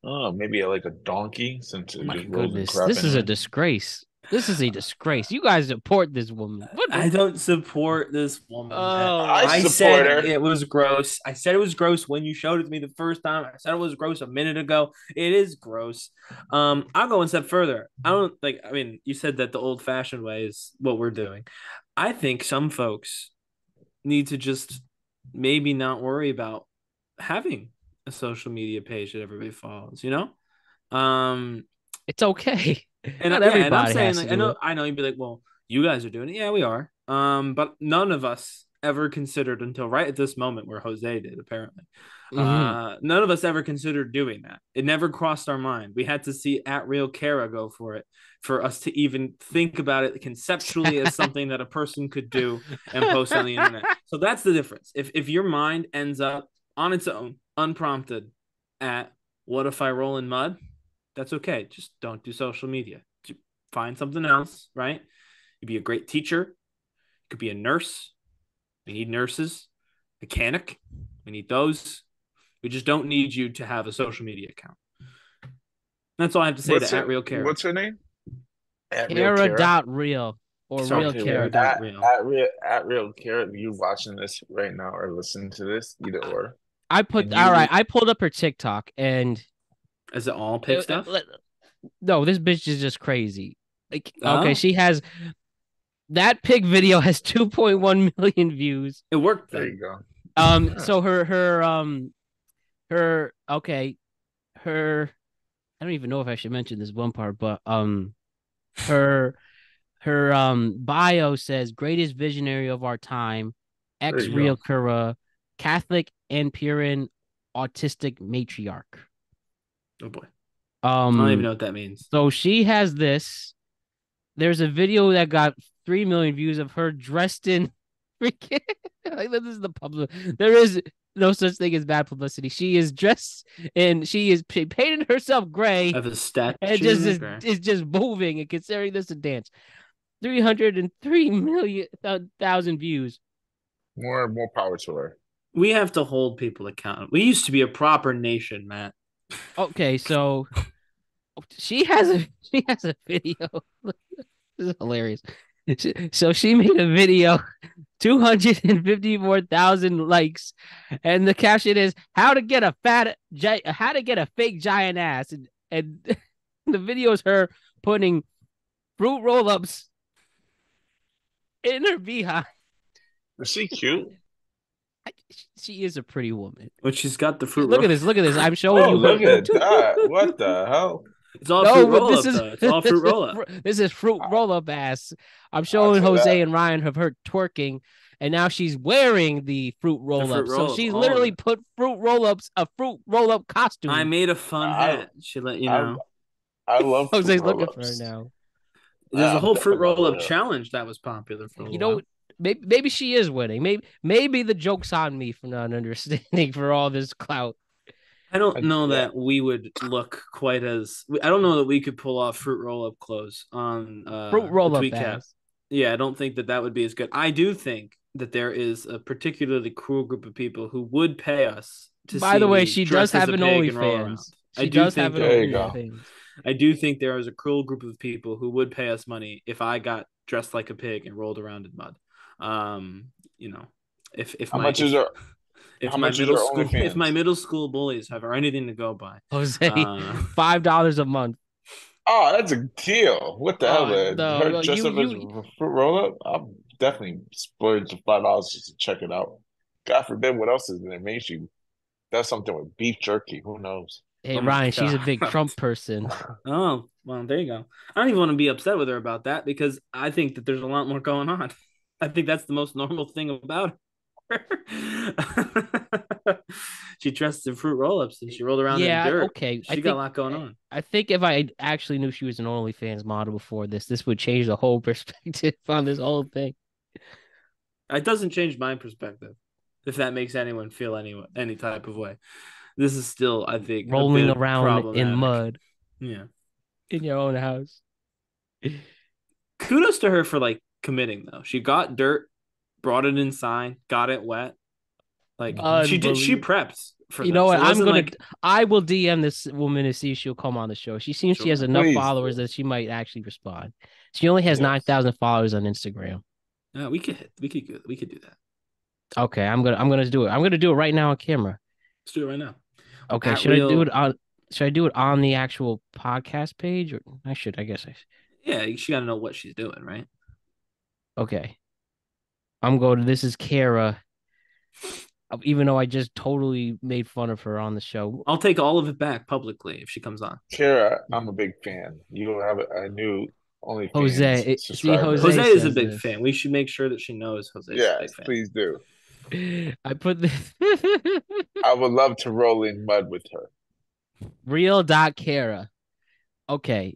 Oh, maybe like a donkey since it My just goodness, this is a disgrace. This is a disgrace. You guys support this woman. I don't support this woman. I support said her. it was gross. I said it was gross when you showed it to me the first time. I said it was gross a minute ago. It is gross. I'll go one step further. You said that the old-fashioned way is what we're doing. I think some folks need to just maybe not worry about having a social media page that everybody follows, It's okay. And Not everybody. everybody I'm saying, has like, to do it. I know you'd be like, well, you guys are doing it. Yeah, we are. But none of us ever considered until right at this moment where Jose did, apparently. None of us ever considered doing that. It never crossed our mind. We had to see @RealKara go for it for us to even think about it conceptually as something that a person could do and post on the internet. So that's the difference. If your mind ends up on its own, unprompted, at what if I roll in mud? That's okay. Just don't do social media. Find something else, right? You'd be a great teacher. You could be a nurse. We need nurses. Mechanic. We need those. We just don't need you to have a social media account. That's all I have to say @RealKara. What's her name? Kara.real or Sorry, Real Kara. @RealKara. You watching this right now or listening to this? Either or. I pulled up her TikTok and is it all pig stuff? No, this bitch is just crazy. Like, okay, she has that pig video has 2.1 million views. It worked. There you go. So her I don't even know if I should mention this one part, but her bio says greatest visionary of our time, ex-Real Kara, Catholic and Puritan autistic matriarch. Oh boy. I don't even know what that means. So she has this. There's a video that got 3 million views of her dressed in freaking like this is the public. There is no such thing as bad publicity. She is dressed and she painted herself gray. Of a statue and is just moving and considering this a dance. 303,000 views. More power to her. We have to hold people accountable. We used to be a proper nation, Matt. Okay, so she has a video. This is hilarious. So she made a video, 254,000 likes, and the caption is how to get a fake giant ass, and the video is her putting fruit roll-ups in her behind. Is she cute? She is a pretty woman. But she's got the fruit. Look at this. I'm showing you. Look at that. What the hell? It's all fruit roll-up. It's all fruit roll-up. This is fruit roll-up ass. I'm showing Jose and Ryan of her twerking, and now she's wearing the fruit roll-up. So she's literally put fruit roll-ups, a fruit roll-up costume. I made a fun hat. She let you know. I love Jose's looking for her now. There's a whole fruit roll-up challenge that was popular for a while. Maybe she is winning. Maybe the joke's on me for not understanding for all this clout. I don't know that we would look quite as. I don't know that we could pull off fruit roll-up clothes on fruit roll-up TweetCap. Yeah, I don't think that would be as good. I do think that there is a particularly cruel group of people who would pay us to. By the way, she does have an OnlyFans. She does have an OnlyFans. I do think there is a cruel group of people who would pay us money if I got dressed like a pig and rolled around in mud. If my middle school bullies have anything to go by, Jose, $5 a month. Oh, that's a deal. What the hell? Just up as fruit roll up. I'll definitely splurge $5 just to check it out. God forbid, what else is in there? Maybe she does something with beef jerky. Who knows? Hey, Ryan, she's a big Trump person. Oh, well, there you go. I don't even want to be upset with her about that because I think that there's a lot more going on. I think that's the most normal thing about her. She dressed in fruit roll-ups and she rolled around in dirt. Okay. She got a lot going on. I think if I actually knew she was an OnlyFans model before this would change the whole perspective on this whole thing. It doesn't change my perspective, if that makes anyone feel any type of way. This is still, I think, rolling around in mud. Yeah. In your own house. Kudos to her for committing though. She got dirt, brought it inside, got it wet. She prepped. for You this. know what? Like... I will DM this woman to see if she'll come on the show. She seems she has enough Please. followers that she might actually respond. She only has 9,000 followers on Instagram. We could do that. Okay, I'm gonna do it. I'm gonna do it right now on camera. Let's do it right now. Okay, should I do it on the actual podcast page, or I guess I should. Yeah, she got to know what she's doing, right? Okay. I'm going to, this is Kara. Even though I just totally made fun of her on the show. I'll take all of it back publicly if she comes on. Kara, I'm a big fan. You have a new OnlyFans Jose. Jose is a big fan. We should make sure that she knows Jose is a big fan. Please do. I put this. I would love to roll in mud with her. Real.Kara. Okay.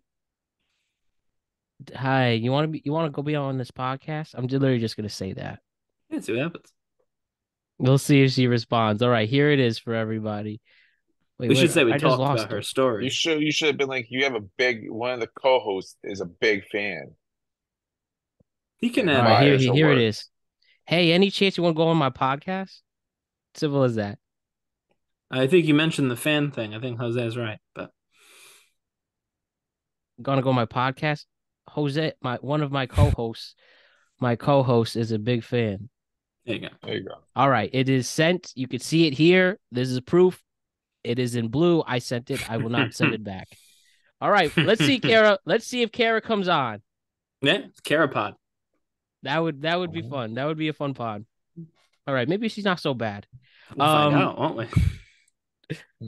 Hi, you want to go be on this podcast? I'm literally just gonna say that. Yeah, see what happens. We'll see if she responds. All right, here it is for everybody. We should say we talked about her story. You should have been like, you have one of the co-hosts is a big fan. He can have. All right, here it is. Hey, any chance you want to go on my podcast? Simple as that. I think you mentioned the fan thing. I think Jose's right, but gonna go on my podcast. Jose, one of my co-hosts, is a big fan. There you go. All right, it is sent. You can see it here. This is proof. It is in blue. I sent it. I will not send it back. All right, let's see, Kara. Let's see if Kara comes on. Yeah, it's Kara pod. That would be fun. That would be a fun pod. All right, maybe she's not so bad. We'll find out, won't we?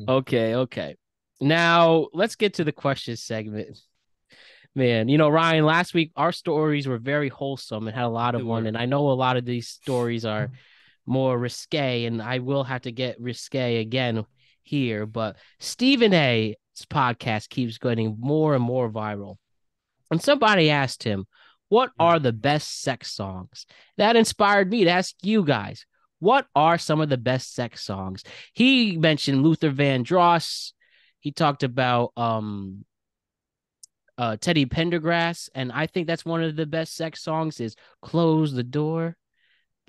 Okay. Now let's get to the question segment. Man, Ryan, last week our stories were very wholesome and had a lot of fun. And I know a lot of these stories are more risque, and I will have to get risque again here. But Stephen A's podcast keeps getting more and more viral. And somebody asked him, what are the best sex songs? That inspired me to ask you guys, what are some of the best sex songs? He mentioned Luther Vandross. He talked about Teddy Pendergrass, and I think that's one of the best sex songs is Close the Door.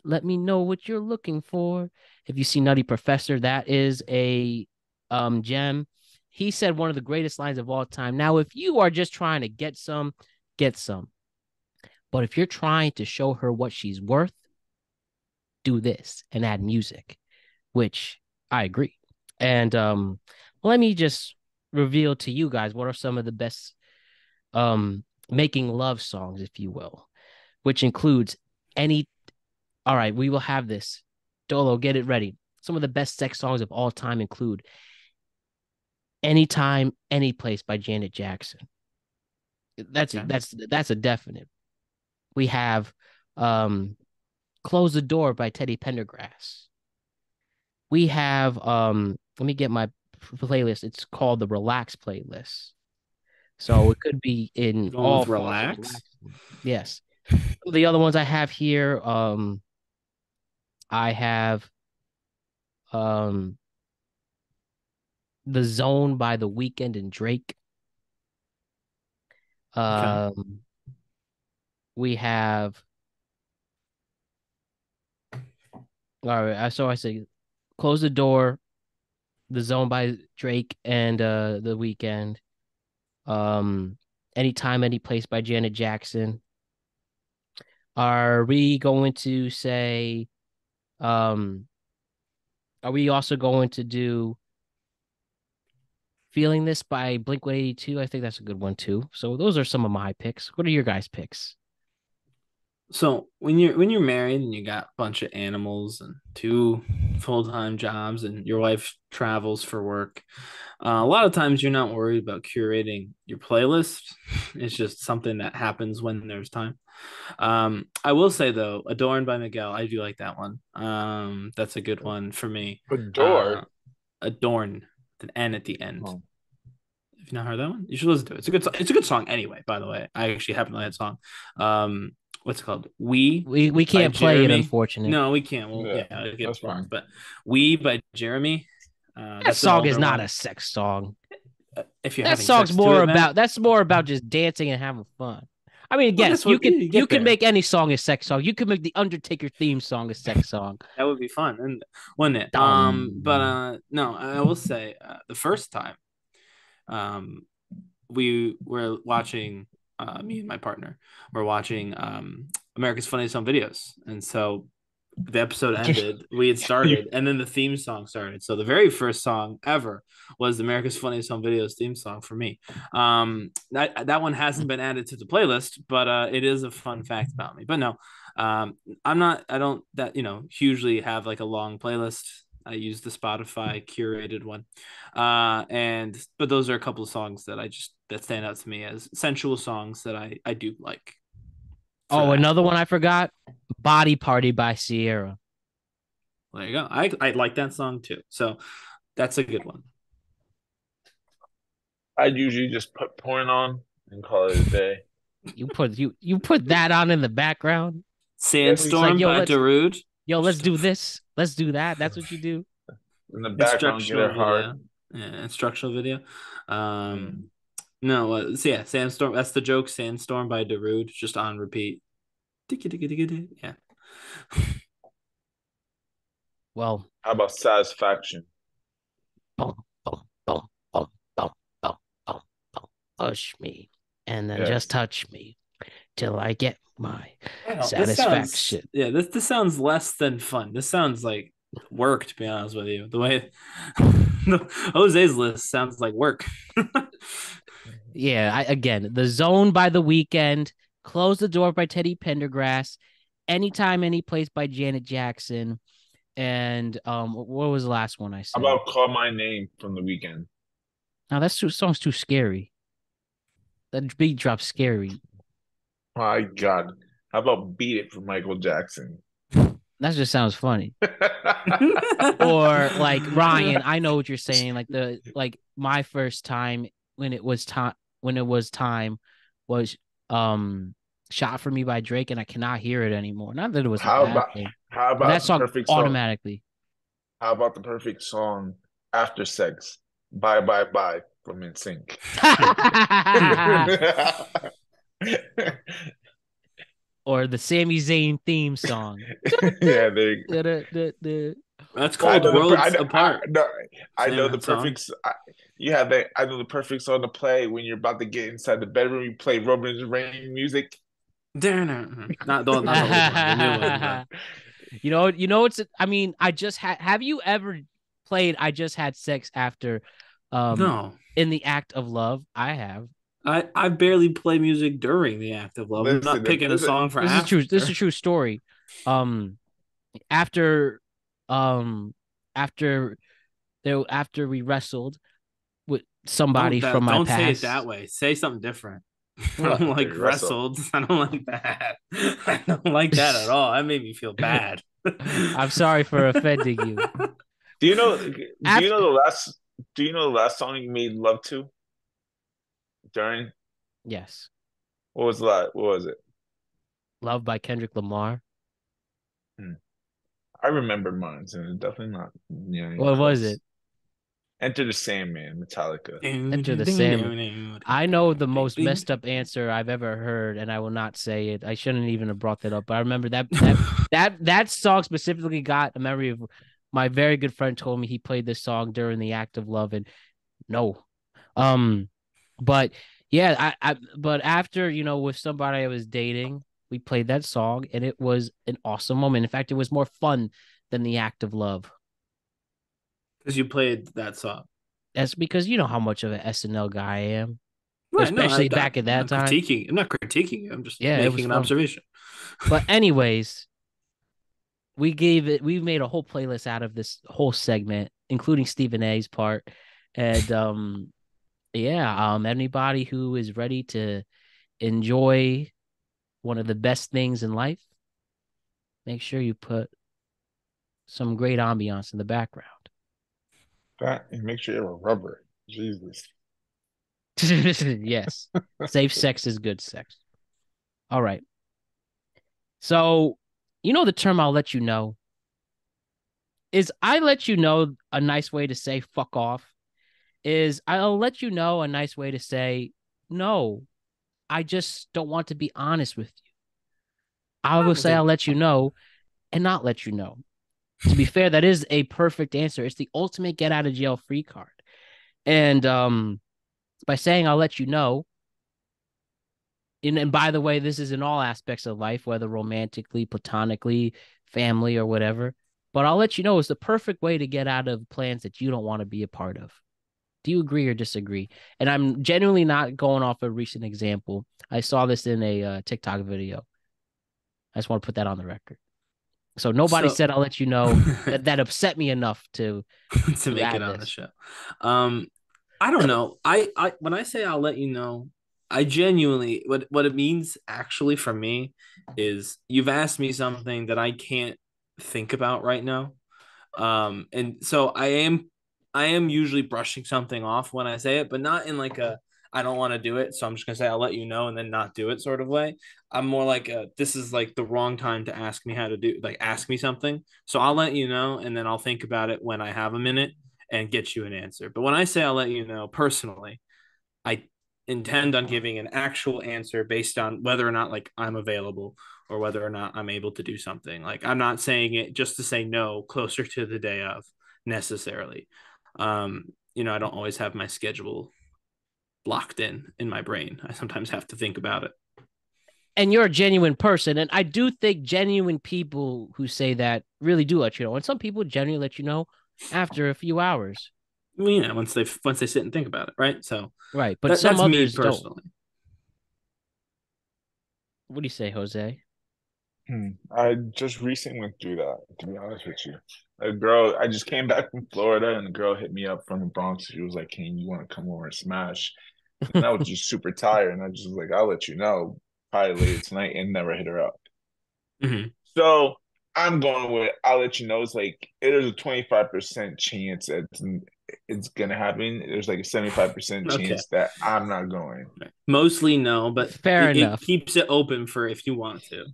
Let me know what you're looking for. If you see Nutty Professor, that is a gem. He said one of the greatest lines of all time. Now, if you are just trying to get some, get some. But if you're trying to show her what she's worth, do this and add music, which I agree. And let me just reveal to you guys what are some of the best making love songs, if you will, which includes any. All right, we will have this. Dolo, get it ready. Some of the best sex songs of all time include Anytime, Any Place by Janet Jackson. That's a definite. We have Close the Door by Teddy Pendergrass. We have let me get my playlist. It's called the Relax playlist. So it could be in all relax. Yes. The other ones I have here, I have The Zone by The Weeknd and Drake. We have all right, so I say Close the Door, The Zone by Drake and The Weeknd. Anytime, Any Place by Janet Jackson. Are we going to say are we also going to do Feeling This by Blink-182? I think that's a good one too. So those are some of my picks. What are your guys' picks? So when you're married and you got a bunch of animals and 2 full-time jobs and your wife travels for work, a lot of times you're not worried about curating your playlist. It's just something that happens when there's time. I will say though, Adorned by Miguel, I do like that one. That's a good one for me. Adorn, with an N at the end. Oh. Have you not heard that one? You should listen to it. It's a good song anyway, by the way. I actually happen to like that song. What's it called? We can't play it, unfortunately. No, we can't. Well, that's fine. But We by Jeremy. That song is not a sex song. If you're that song's more about just dancing and having fun. I mean, Well, yes, that's what you can there. make any song a sex song. You can make the Undertaker theme song a sex song. That would be fun, and wouldn't it? But no, I will say the first time, we were watching. Me and my partner were watching America's Funniest Home Videos, and so the episode ended. We had started, and then the theme song started. So the very first song ever was America's Funniest Home Videos theme song for me. That one hasn't been added to the playlist, but it is a fun fact about me. But no, I'm not. I don't hugely have like a long playlist. I use the Spotify curated one, but those are a couple of songs that stand out to me as sensual songs that I do like. Oh, another one I forgot, Body Party by Sierra. There you go. I like that song too. So that's a good one. I'd usually just put porn on and call it a day. You put that on in the background. Sandstorm by Darude. Yo, let's do this. Let's do that. That's what you do. In the background, get it hard. Yeah, instructional video. No, Sandstorm. That's the joke. Sandstorm by Darude, just on repeat. Yeah. Well, how about Satisfaction? Push me, and then just touch me till I get my satisfaction. This sounds less than fun. This sounds like work, to be honest with you. The way Jose's list sounds like work. Yeah, again, The Zone by The Weeknd, Close the Door by Teddy Pendergrass, Anytime, Anyplace by Janet Jackson, and what was the last one I said? How about Call My Name from The Weeknd? Now that song's too scary. That beat drop's scary. My God. How about Beat It from Michael Jackson? That just sounds funny. Or like Ryan, I know what you're saying. Like my first time when it was time was Shot for Me by Drake, and I cannot hear it anymore. Not that it was how about that song automatically. How about the perfect song After Sex? Bye Bye Bye from NSYNC. Or the Sami Zayn theme song. Yeah, that's called Worlds Apart. I know the perfect. I know the perfect song to play when you're about to get inside the bedroom. You play Roman's Rain music. Not the new one. You know. I mean, I just had. Have you ever played "I Just Had Sex" after? No. In the act of love, I have. I barely play music during the act of love. I'm not picking a song for after. This is a true story. After we wrestled with somebody from my past. Don't say it that way. Say something different. I don't like wrestled. I don't like that. I don't like that at all. That made me feel bad. I'm sorry for offending you. Do you know the last song you made love to? During? Yes. What was that? What was it? Love by Kendrick Lamar. I remember mine, and definitely not. What was it? Enter the Sandman, Metallica. Enter the Sandman. I know the most messed up answer I've ever heard, and I will not say it. I shouldn't even have brought that up, but I remember that song specifically got a memory of my very good friend told me he played this song during the act of love, and no. But yeah, but after, with somebody I was dating, we played that song, and it was an awesome moment. In fact, it was more fun than the act of love. Because you played that song. That's because you know how much of an SNL guy I am. Right, especially back at that time. I'm not critiquing you. I'm just making an observation. But anyways, we made a whole playlist out of this whole segment, including Stephen A's part. And anybody who is ready to enjoy one of the best things in life, make sure you put some great ambiance in the background. And make sure you have a rubber. Jesus. Yes. Safe sex is good sex. All right. So, the term "I'll let you know" is I let you know a nice way to say fuck off. Is I'll let you know a nice way to say no. I just don't want to be honest with you. I will say I'll let you know and not let you know. To be fair, that is a perfect answer. It's the ultimate get out of jail free card. And by saying I'll let you know, and by the way, this is in all aspects of life, whether romantically, platonically, family, or whatever. But I'll let you know is the perfect way to get out of plans that you don't want to be a part of. Do you agree or disagree? And I'm genuinely not going off a recent example. I saw this in a TikTok video. I just want to put that on the record. So nobody said I'll let you know. that upset me enough to make it on the show. I don't know. I when I say I'll let you know, I genuinely what it means actually for me is you've asked me something that I can't think about right now. And so I am usually brushing something off when I say it, but not in like a I don't want to do it, so I'm just gonna say I'll let you know and then not do it sort of way. I'm more like this is like the wrong time to ask me how to do, like ask me something. So I'll let you know and then I'll think about it when I have a minute and get you an answer. But when I say I'll let you know personally, I intend on giving an actual answer based on whether or not like I'm available or whether or not I'm able to do something. Like I'm not saying it just to say no closer to the day of necessarily. You know, I don't always have my schedule locked in my brain. I sometimes have to think about it. And you're a genuine person. And I do think genuine people who say that really do let you know. And some people genuinely let you know after a few hours. Well, you know, once they sit and think about it, right? So right, but some others me personally. Don't. What do you say, Jose? I just recently went through that, to be honest with you. A girl, I just came back from Florida, and the girl hit me up from the Bronx. She was like, "Hey, you want to come over and smash?" And I was just super tired, and I just was like, "I'll let you know, probably later tonight," and never hit her up. Mm-hmm. So I'm going with I'll let you know. It's like there's a 25% chance that it's gonna happen. There's like a 75% chance that I'm not going. Mostly no, but fair enough. It keeps it open for if you want to.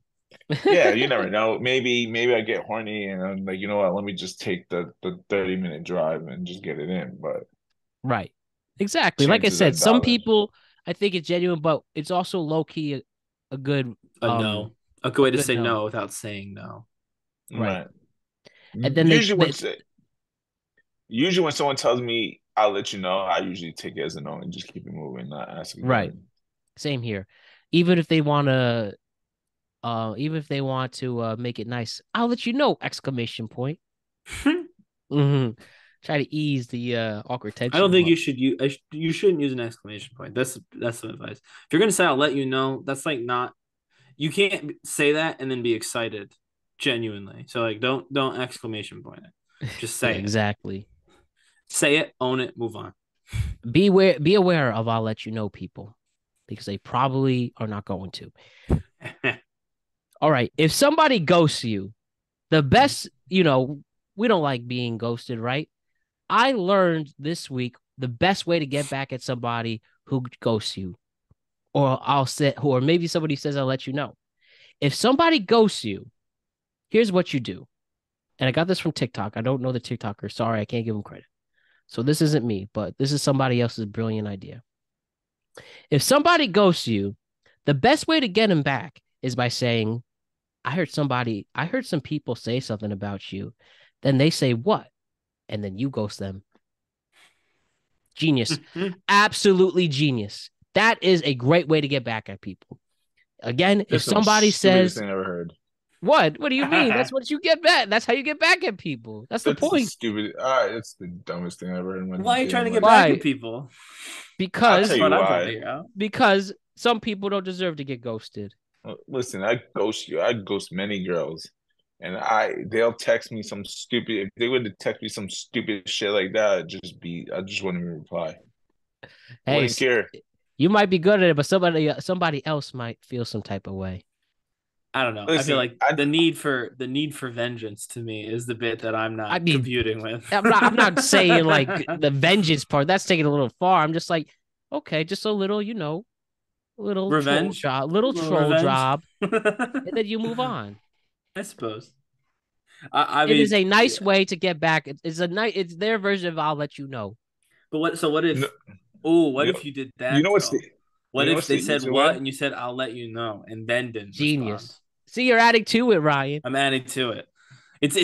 Yeah, you never know. Maybe I get horny and I'm like, you know what? Let me just take the 30-minute drive and just get it in. But right, exactly. Like I said, some people I think it's genuine, but it's also low key a good no, a good way to say no without saying no. Right. And then usually when someone tells me I'll let you know, I usually take it as a no and just keep it moving, not ask again. Right. Same here. Even if they want to make it nice, I'll let you know! Exclamation point. Mm-hmm. Try to ease the awkward tension. I don't think you should use. You shouldn't use an exclamation point. That's some advice. If you're gonna say I'll let you know, that's like not. You can't say that and then be excited, genuinely. So like, don't exclamation point it. Just say it. Exactly. Say it, own it, move on. Be aware of I'll let you know people, because they probably are not going to. All right. If somebody ghosts you, the best, we don't like being ghosted, right? I learned this week the best way to get back at somebody who ghosts you, or maybe somebody says I'll let you know. If somebody ghosts you, here's what you do. And I got this from TikTok. I don't know the TikToker. Sorry, I can't give him credit. So this isn't me, but this is somebody else's brilliant idea. If somebody ghosts you, the best way to get him back is by saying, I heard some people say something about you. Then they say what? And then you ghost them. Genius. Absolutely genius. That is a great way to get back at people. Again, if somebody says, thing I ever heard. What do you mean? That's what you get back. That's how you get back at people. That's the point. Stupid. It's the dumbest thing I ever heard. Why are you trying to get back at people? Because I'll tell you why. Because some people don't deserve to get ghosted. Listen, I ghost you. I ghost many girls, and they'll text me some stupid. If they would text me some stupid shit like that, I just wouldn't even reply. Hey, wouldn't care. You might be good at it, but somebody else might feel some type of way. I don't know. Listen, I feel like the need for vengeance to me is the bit that I'm not computing with. I'm not saying like the vengeance part. That's taking a little far. I'm just like, okay, just a little, little revenge job, little troll job, and then you move on. I suppose. It is a nice way to get back. It's their version of I'll let you know. But what if? What if you did that? What if they said what one? and you said I'll let you know and then didn't Genius. respond? See, you're adding to it, Ryan. I'm adding to it. It's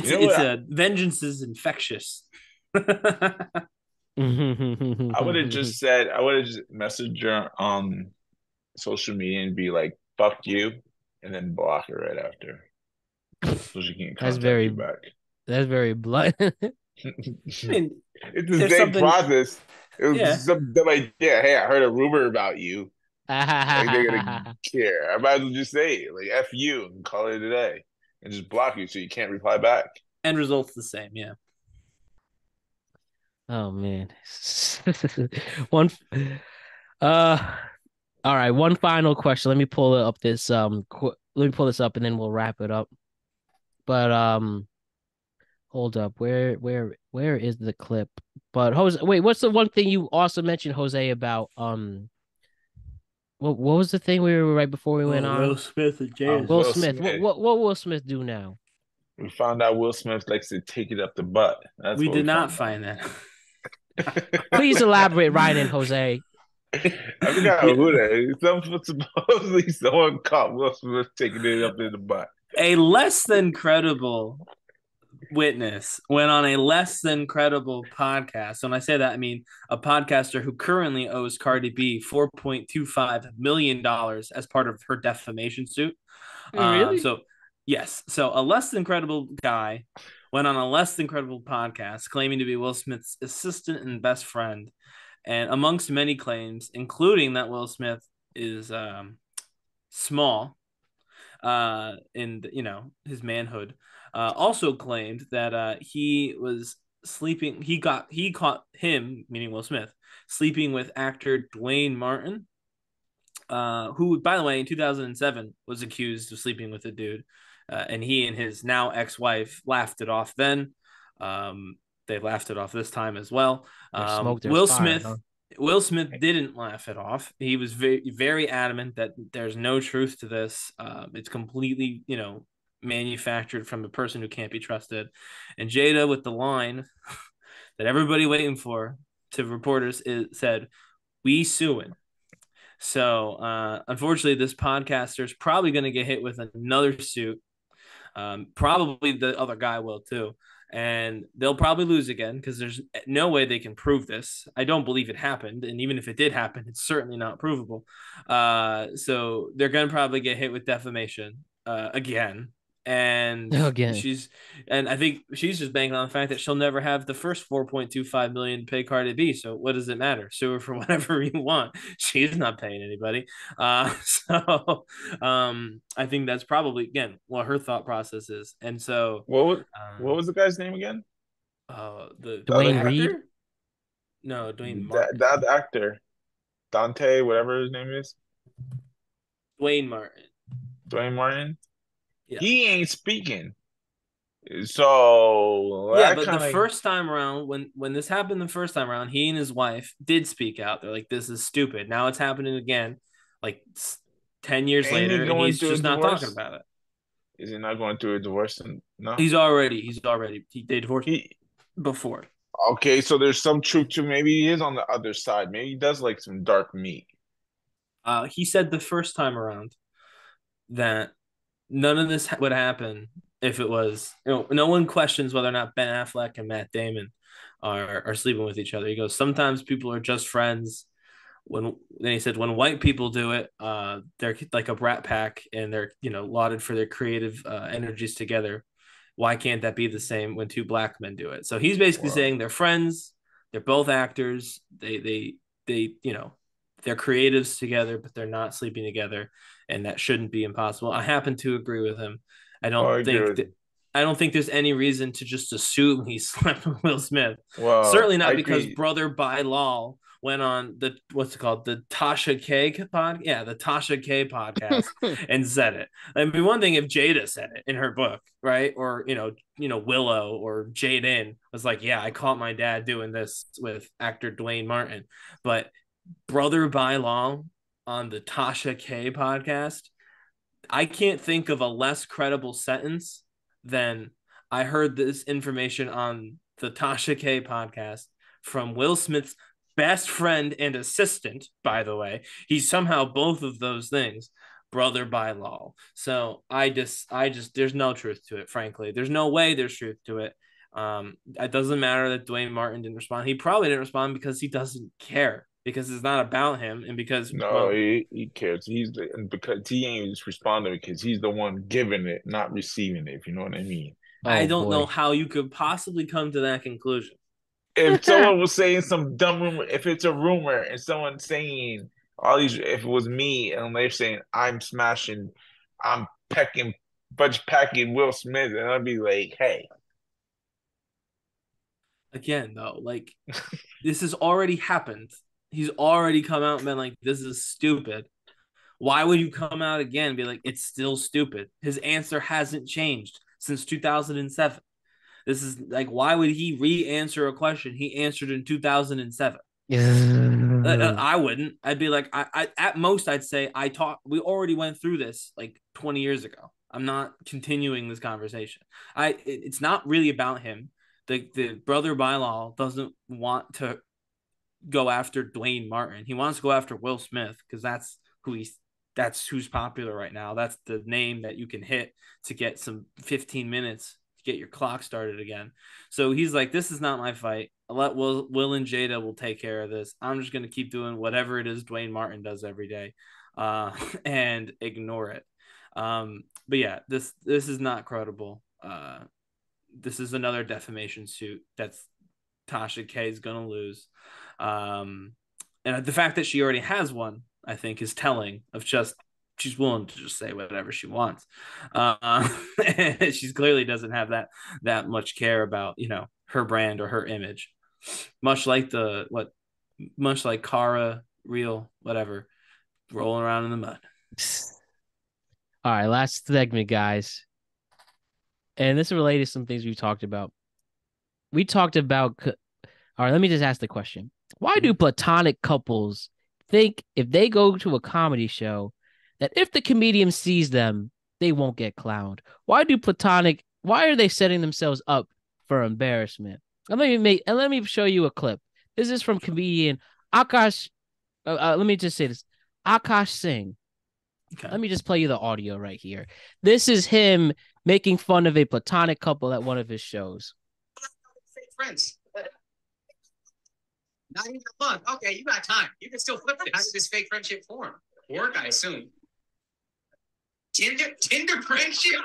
vengeance is infectious. I would have just messaged her on social media and be like, "Fuck you," and then block her right after, so she can't contact you back. That's very blunt. I mean, it's the same process. It was some dumb idea. Hey, I heard a rumor about you. Like they're gonna care. I might as well just say it, like "F you" and call it a day, and just block you so you can't reply back. End result's the same, yeah. Oh man. All right, one final question. Let me pull up this let me pull this up and then we'll wrap it up. But hold up. Where is the clip? But Jose, wait, what's the one thing you also mentioned, Jose, about what was the thing we were right before we went on? Will Smith and Jada. Will Smith. What Will Smith do now? We found out Will Smith likes to take it up the butt. We did not find that. Please elaborate, Ryan and Jose. I forgot who that is. Supposedly someone caught Will Smith taking it up in the butt. A less than credible witness went on a less than credible podcast. When I say that, I mean a podcaster who currently owes Cardi B $4.25 million as part of her defamation suit. Really? Yes. So a less than credible guy went on a less than credible podcast claiming to be Will Smith's assistant and best friend. And amongst many claims, including that Will Smith is small in his manhood, also claimed that he was sleeping. He caught him, meaning Will Smith, sleeping with actor Dwayne Martin, who, by the way, in 2007 was accused of sleeping with a dude. And he and his now ex-wife laughed it off then. They laughed it off this time as well. Will Smith didn't laugh it off. He was very, very adamant that there's no truth to this. It's completely, manufactured from a person who can't be trusted. And Jada, with the line that everybody waiting for to reporters, said, "We suing." So, unfortunately, this podcaster is probably going to get hit with another suit. Probably the other guy will too. And they'll probably lose again because there's no way they can prove this. I don't believe it happened. And even if it did happen, it's certainly not provable. So they're going to probably get hit with defamation again. And I think she's just banking on the fact that she'll never have the first $4.25 million to pay Cardi B. So what does it matter? Sue her for whatever you want. She's not paying anybody. So I think that's probably again what her thought process is. And so what was the guy's name again? The Dwayne Reed? No, Dwayne Martin. That actor, Dante, whatever his name is. Dwayne Martin. Dwayne Martin. Yeah. He ain't speaking. So yeah, but the first time around, when this happened the first time around, he and his wife did speak out. They're like, "This is stupid." Now it's happening again, like 10 years later, and he's just not talking about it. Is he not going through a divorce? No, They divorced before. Okay, so there's some truth to maybe he is on the other side. Maybe he does like some dark meat. He said the first time around that none of this would happen if it was, no one questions whether or not Ben Affleck and Matt Damon are sleeping with each other. He goes, sometimes people are just friends. Then he said, when white people do it, they're like a brat pack and they're, lauded for their creative energies together. Why can't that be the same when two black men do it? So he's basically saying they're friends. They're both actors. They they're creatives together, but they're not sleeping together. And that shouldn't be impossible. I happen to agree with him. I don't think there's any reason to just assume he slept with Will Smith. Well, certainly not because Brother by Law went on the the Tasha K pod, the Tasha K podcast and said it. I mean, one thing if Jada said it in her book, right? Or Willow or Jaden was like, yeah, I caught my dad doing this with actor Dwayne Martin, but Brother by Law on the Tasha K podcast, I can't think of a less credible sentence than I heard this information on the Tasha K podcast from Will Smith's best friend and assistant, by the way. He's somehow both of those things, brother by law. So I just there's no truth to it, frankly. There's no way there's truth to it. It doesn't matter that Dwayne Martin didn't respond. He probably didn't respond because he doesn't care, because it's not about him, and because he cares. Because he ain't just responding because he's the one giving it, not receiving it. If you know what I mean. I don't know how you could possibly come to that conclusion. If someone was saying some dumb rumor, if it's a rumor and someone's saying all these, if it was me and they're saying I'm packing Will Smith, and I'd be like, hey. Again, though, like this has already happened. He's already come out and been like, this is stupid. Why would you come out again and be like, it's still stupid? His answer hasn't changed since 2007. This is like, why would he re-answer a question he answered in 2007? I wouldn't. I'd be like, I at most I'd say we already went through this like 20 years ago. I'm not continuing this conversation. It's not really about him. The brother by law doesn't want to go after Dwayne Martin. He wants to go after Will Smith because that's who's popular right now. That's the name that you can hit to get some 15 minutes to get your clock started again. So he's like, this is not my fight. I'll let Will and Jada will take care of this. I'm just going to keep doing whatever it is Dwayne Martin does every day and ignore it. But yeah, this is not credible. This is another defamation suit that's Tasha K is going to lose. And the fact that she already has one, I think, is telling of just she's willing to just say whatever she wants. She clearly doesn't have that much care about, her brand or her image. Much like Cara, Real, whatever, rolling around in the mud. All right, last segment, guys. And this is related to some things we talked about. All right, let me just ask the question. Why do platonic couples think if they go to a comedy show that if the comedian sees them, they won't get clowned? Why are they setting themselves up for embarrassment? And let me show you a clip. This is from comedian Akash. Let me just say this. Akash Singh. Okay. Let me just play you the audio right here. This is him making fun of a platonic couple at one of his shows. Friends. Not even a month. Okay, you got time. You can still flip it. How did this fake friendship form? Work, I assume. Tinder friendship?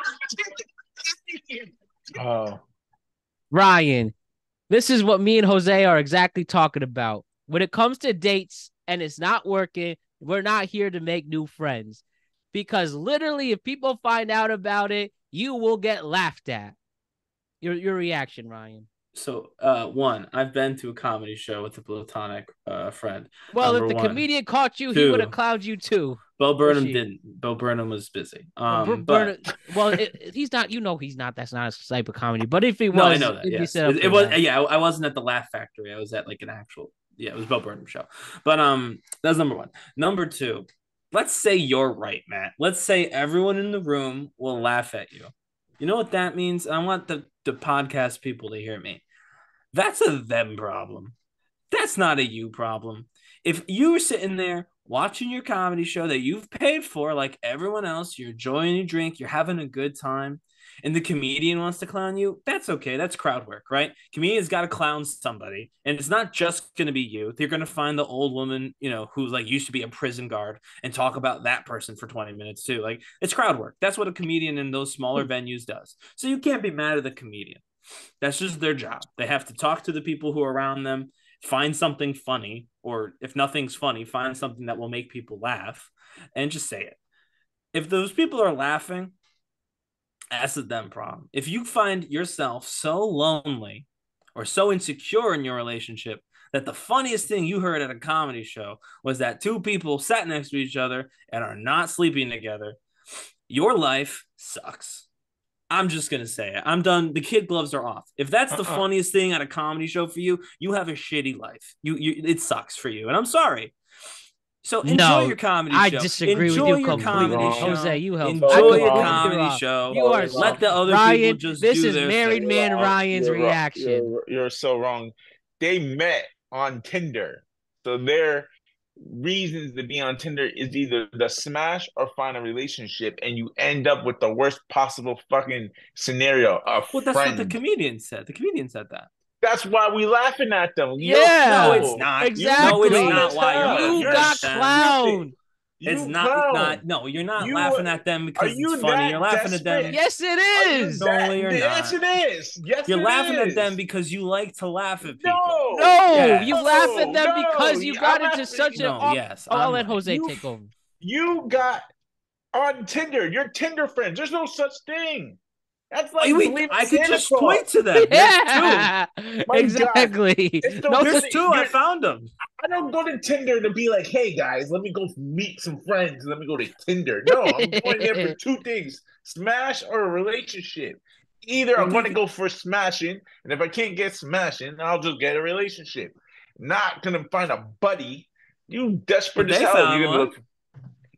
Oh. Ryan, this is what me and Jose are exactly talking about. When it comes to dates and it's not working, we're not here to make new friends. Because literally, if people find out about it, you will get laughed at. Your reaction, Ryan. So, one, I've been to a comedy show with a platonic friend. Well, if the comedian caught you, he would have clowned you too. Bo Burnham didn't. Bo Burnham was busy. He's not. He's not. That's not a type of comedy. But if he was, no, I know that. Yes. It was. Yeah, I wasn't at the Laugh Factory. I was at like an actual. Yeah, it was Bo Burnham show. But that's number one. Number two, let's say you're right, Matt. Let's say everyone in the room will laugh at you. You know what that means? I want the podcast people to hear me. That's a them problem. That's not a you problem. If you were sitting there watching your comedy show that you've paid for like everyone else, you're enjoying your drink, you're having a good time, and the comedian wants to clown you, that's okay. That's crowd work, right? Comedians got to clown somebody, and it's not just going to be you. They're going to find the old woman, who's like used to be a prison guard and talk about that person for 20 minutes too. Like, it's crowd work. That's what a comedian in those smaller venues does. So you can't be mad at the comedian. That's just their job. They have to talk to the people who are around them, find something funny, or if nothing's funny, find something that will make people laugh, and just say it. If those people are laughing, that's a them problem. If you find yourself so lonely or so insecure in your relationship that the funniest thing you heard at a comedy show was that two people sat next to each other and are not sleeping together, your life sucks. I'm just going to say it. I'm done. The kid gloves are off. If that's the funniest thing at a comedy show for you, you have a shitty life. It sucks for you. And I'm sorry. So enjoy your comedy show. I disagree with you completely. Jose, you help. Enjoy your comedy show. You are let the other Ryan, people just this do is their married thing. man Ryan's reaction. You're so wrong. They met on Tinder. So their reasons to be on Tinder is either the smash or find a relationship, and you end up with the worst possible fucking scenario. Well, that's what the comedian said. The comedian said that. That's why we laughing at them. Yeah. No, it's not. Exactly. No, it's not why you're laughing You got at them. clown. It's not. No, you're not laughing at them because it's funny. You're laughing at them. Yes, it is. No, you're not. Yes, it is. Yes, you're laughing at them because you like to laugh at people. No, Yes. you laugh at them because you got into such an. I'll let Jose take over. You got on Tinder. You're Tinder friends. There's no such thing. That's like I could just point to them. Yeah, exactly. There's two. I found them. I don't go to Tinder to be like, hey guys, let me go meet some friends. Let me go to Tinder. No, I'm going there for two things: smash or a relationship. Either I'm going to go for smashing, and if I can't get smashing, I'll just get a relationship. Not gonna find a buddy. You desperate as hell. You're gonna look.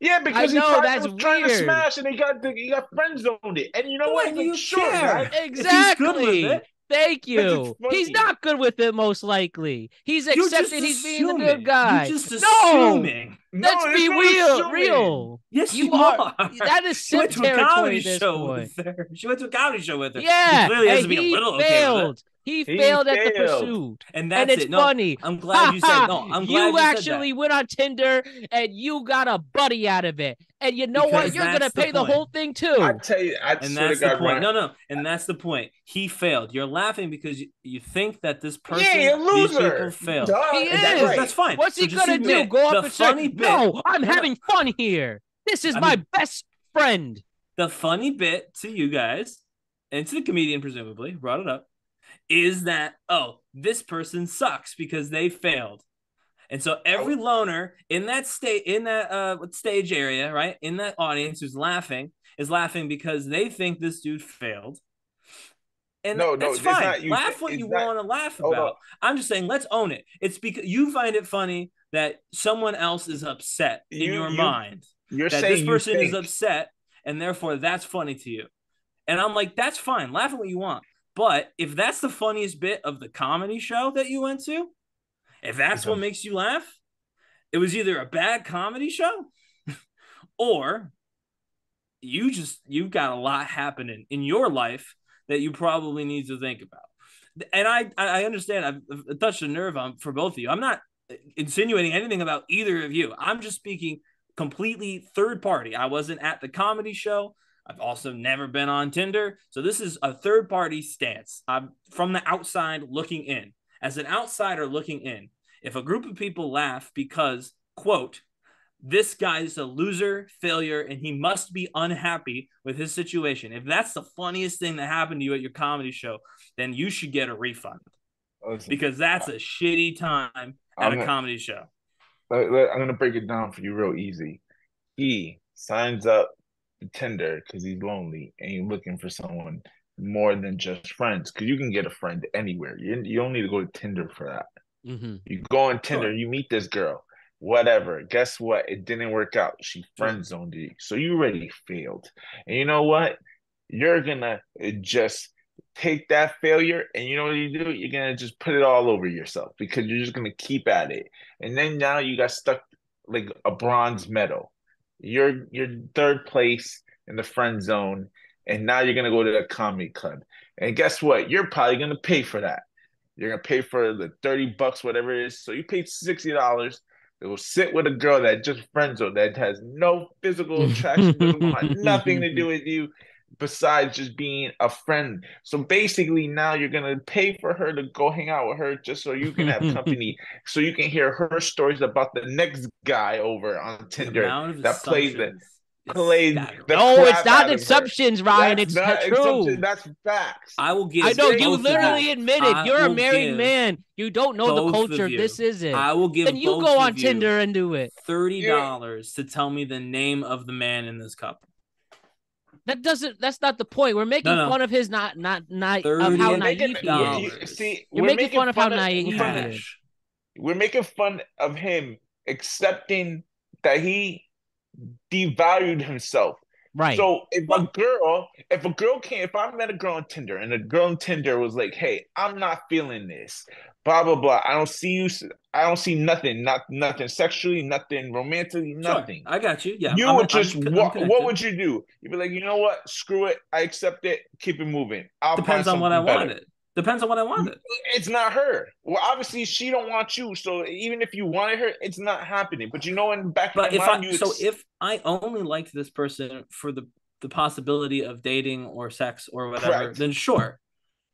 Yeah, because he was trying to smash, and he got friend zoned it. And you know what? You sure, right? Exactly. Thank you. He's not good with it, most likely. He's accepted he's being the good guy. You're just assuming. Let's be real. Yes, you are. That is sim territory at this point. She went to a comedy show with her. Yeah, he clearly has to be a little failed. Okay with it. He failed at the pursuit. And that's it's funny. I'm glad you said no. I'm glad you actually went on Tinder and you got a buddy out of it. And you know what? You're going to pay the whole thing too. I tell you, and that's the point. No. And that's the point. He failed. You're laughing because you think that this person, you're a loser. These people failed. He is. That's fine. What's he going to do? Go up and say, no, I'm having fun here. This is my best friend. The funny bit to you guys, and to the comedian presumably, brought it up, is that, this person sucks because they failed. And so every loner in that stage area, right, in that audience who's laughing is laughing because they think this dude failed. And that's fine. Laugh what you want to laugh about. I'm just saying, let's own it. It's because you find it funny that someone else is upset in your mind. You're that saying this person is upset, and therefore that's funny to you. And I'm like, that's fine. Laugh at what you want. But if that's the funniest bit of the comedy show that you went to, if that's what makes you laugh, it was either a bad comedy show or you've got a lot happening in your life that you probably need to think about. And I understand. I've touched a nerve for both of you. I'm not insinuating anything about either of you. I'm just speaking completely third party. I wasn't at the comedy show. I've also never been on Tinder. So this is a third party stance. I'm from the outside looking in. As an outsider looking in, if a group of people laugh because, quote, this guy's a loser, failure, and he must be unhappy with his situation. If that's the funniest thing that happened to you at your comedy show, then you should get a refund. Because that's a shitty time at a comedy show. I'm going to break it down for you real easy. He signs up to Tinder because he's lonely and he's looking for someone more than just friends, because you can get a friend anywhere. You don't need to go to Tinder for that. Mm-hmm. You go on Tinder, you meet this girl, whatever. Guess what? It didn't work out. She friend zoned you. So you already failed. And you know what? You're going to just take that failure, and you know what you do? You're going to just put it all over yourself because you're just going to keep at it. And then now you got stuck like a bronze medal. You're third place in the friend zone, and now you're going to go to the comedy club. And guess what? You're probably going to pay for that. You're going to pay for the $30, whatever it is. So you paid $60 to go sit with a girl that just friend zone, that has no physical attraction, doesn't want nothing to do with you besides just being a friend. So basically now you're going to pay for her to go hang out with her just so you can have company, so you can hear her stories about the next guy over on Tinder that plays the no, it's not assumptions, Ryan. It's true. That's facts. I will give. I know you literally admitted you're a married man. You don't know the culture. This isn't. I will give. Then you go on Tinder and do it. $30 to tell me the name of the man in this couple. That's not the point. We're making fun of his not of how naive he is. You're making fun of how naive he is. We're making fun of him accepting that he devalued himself. Right. So if I met a girl on Tinder and a girl on Tinder was like, hey, I'm not feeling this, blah, blah, blah. I don't see you. I don't see nothing, nothing sexually, nothing romantically, nothing. Sure, I got you. Yeah, You would what connected. would you do? You'd be like, you know what? Screw it. I accept it. Keep it moving. I'll Depends find on what I something better. wanted. Depends on what I wanted. It's not her. Well, obviously she don't want you. So even if you wanted her, it's not happening. But in back of your mind, if I only liked this person for the possibility of dating or sex or whatever, correct. then sure.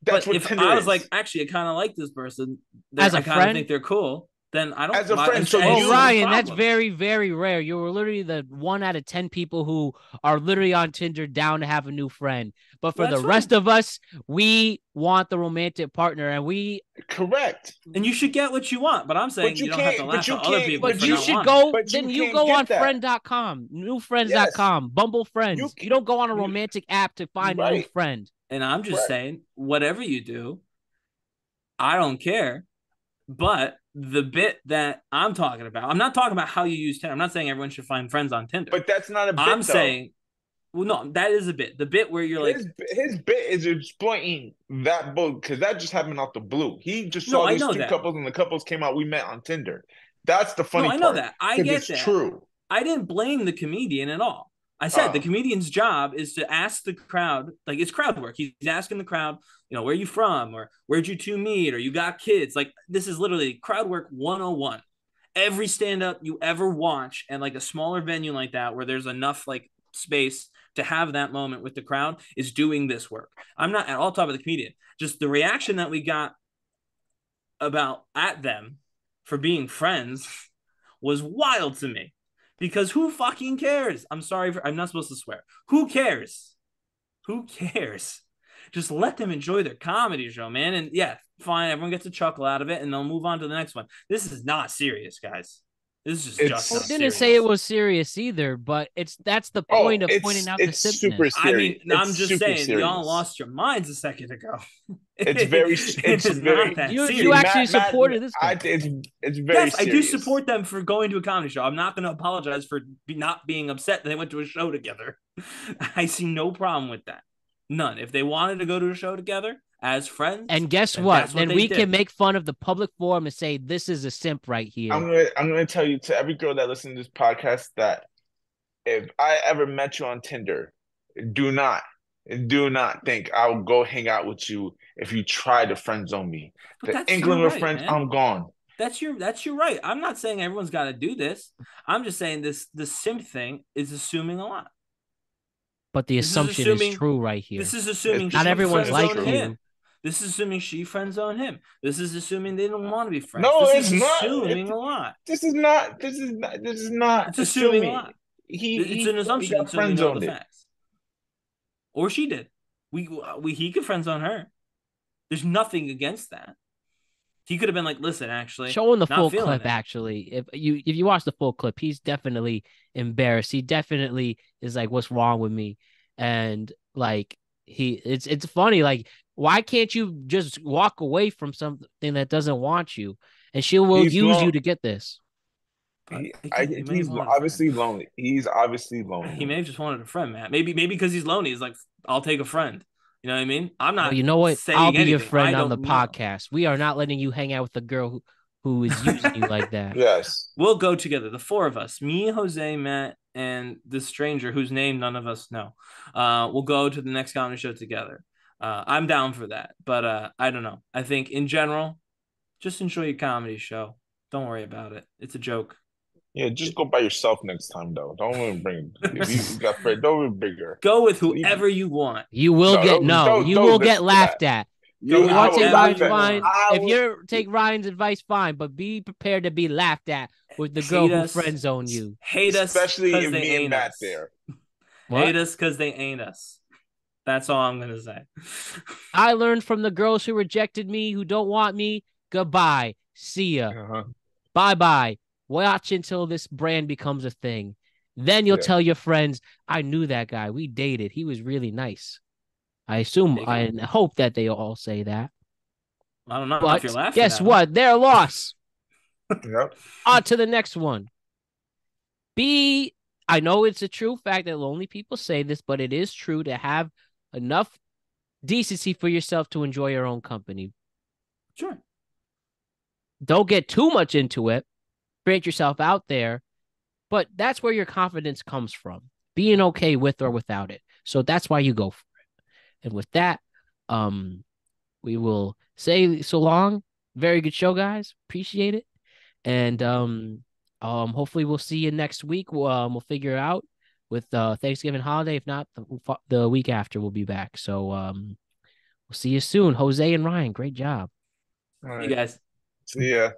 That's but what if Tinder I was is. like, actually, I kind of like this person, as a I kind of think they're cool, then I don't. As a friend, so Ryan, that's very, very rare. You're literally the 1 out of 10 people who are literally on Tinder down to have a new friend. But for the rest of us, we want the romantic partner, and we correct. And you should get what you want. But I'm saying you don't have to laugh at other people. But you should go. Then you go on friend.com, newfriends.com, Bumble Friends. You don't go on a romantic app to find a new friend. And I'm just saying, whatever you do, I don't care. But the bit that I'm talking about, I'm not talking about how you use Tinder. I'm not saying everyone should find friends on Tinder. But that's not a bit. I'm saying, well, no, that is a bit. The bit where you're his bit is exploiting that book because that just happened out the blue. He just saw these two couples, and the couples came out. We met on Tinder. That's the funny part. I know that. I get that. True. I didn't blame the comedian at all. I said the comedian's job is to ask the crowd, like it's crowd work. He's asking the crowd, where are you from? Or where'd you two meet? Or you got kids? Like this is literally crowd work 101. Every stand-up you ever watch and like a smaller venue like that where there's enough like space to have that moment with the crowd is doing this work. I'm not at all talking about the comedian. Just the reaction that we got at them for being friends was wild to me. Because who fucking cares? I'm sorry, I'm not supposed to swear. Who cares? Who cares? Just let them enjoy their comedy show, man. And yeah, fine, everyone gets a chuckle out of it, and they'll move on to the next one. This is not serious, guys. This is just. I didn't say it was serious either, but that's the point of pointing out the simpness. I mean, I'm just saying, y'all lost your minds a second ago. It's very. It's very. You actually supported this guy. It's very. Yes, I do support them for going to a comedy show. I'm not going to apologize for not being upset that they went to a show together. I see no problem with that. None. If they wanted to go to a show together as friends, and guess what? Then we can make fun of the public forum and say this is a simp right here. I'm gonna tell you to every girl that listens to this podcast that if I ever met you on Tinder, do not think I'll go hang out with you if you try to friend zone me. The inkling of friends, I'm gone. That's your right. I'm not saying everyone's got to do this. I'm just saying the simp thing is assuming a lot. But the assumption is true right here. This is assuming not everyone's like him. This is assuming she friend zoned him. This is assuming they don't want to be friends. No, this it's not. Assuming a lot. This is not. It's assuming a lot. It's an assumption until we know the facts. Or she did. He could friend zone her. There's nothing against that. He could have been like, listen, actually. Showing the full clip, actually. If you watch the full clip, he's definitely embarrassed. He definitely is like, what's wrong with me? And like it's funny, like, why can't you just walk away from something that doesn't want you? And she will use you to get this. He's obviously lonely. He's obviously lonely. He may have just wanted a friend, Matt. Maybe because he's lonely, he's like, I'll take a friend. You know what I mean? I'm not. Well, you know what? I'll be your friend on the know. podcast. We are not letting you hang out with the girl who is using you like that. Yes. We'll go together, the four of us, me, Jose, Matt, and this stranger whose name none of us know. We'll go to the next comedy show together. I'm down for that, but I don't know. I think in general, just enjoy your comedy show. Don't worry about it. It's a joke. Yeah, just go by yourself next time, though. Don't even bring. If you got friend, don't even bring her. Go with whoever you want. You will get laughed at. If you take Ryan's advice, fine, but be prepared to be laughed at with the girl who friend zone you. Hate us, especially if me and Matt there. Hate us because they ain't us. That's all I'm gonna say. I learned from the girls who rejected me, who don't want me. Goodbye. See ya. Bye bye. Watch until this brand becomes a thing. Then you'll tell your friends, I knew that guy. We dated. He was really nice. I assume and hope that they all say that. I don't know but if you're laughing. Guess what? They're lost. Yep. On to the next one. I know it's a true fact that lonely people say this, but it is true to have enough decency for yourself to enjoy your own company. Sure. Don't get too much into it. Create yourself out there. But that's where your confidence comes from, being okay with or without it. So that's why you go for it. And with that, we will say so long. Very good show, guys. Appreciate it. And hopefully we'll see you next week. We'll figure it out with Thanksgiving holiday. If not, the week after we'll be back. So we'll see you soon. Jose and Ryan, great job. All right. You guys. See ya.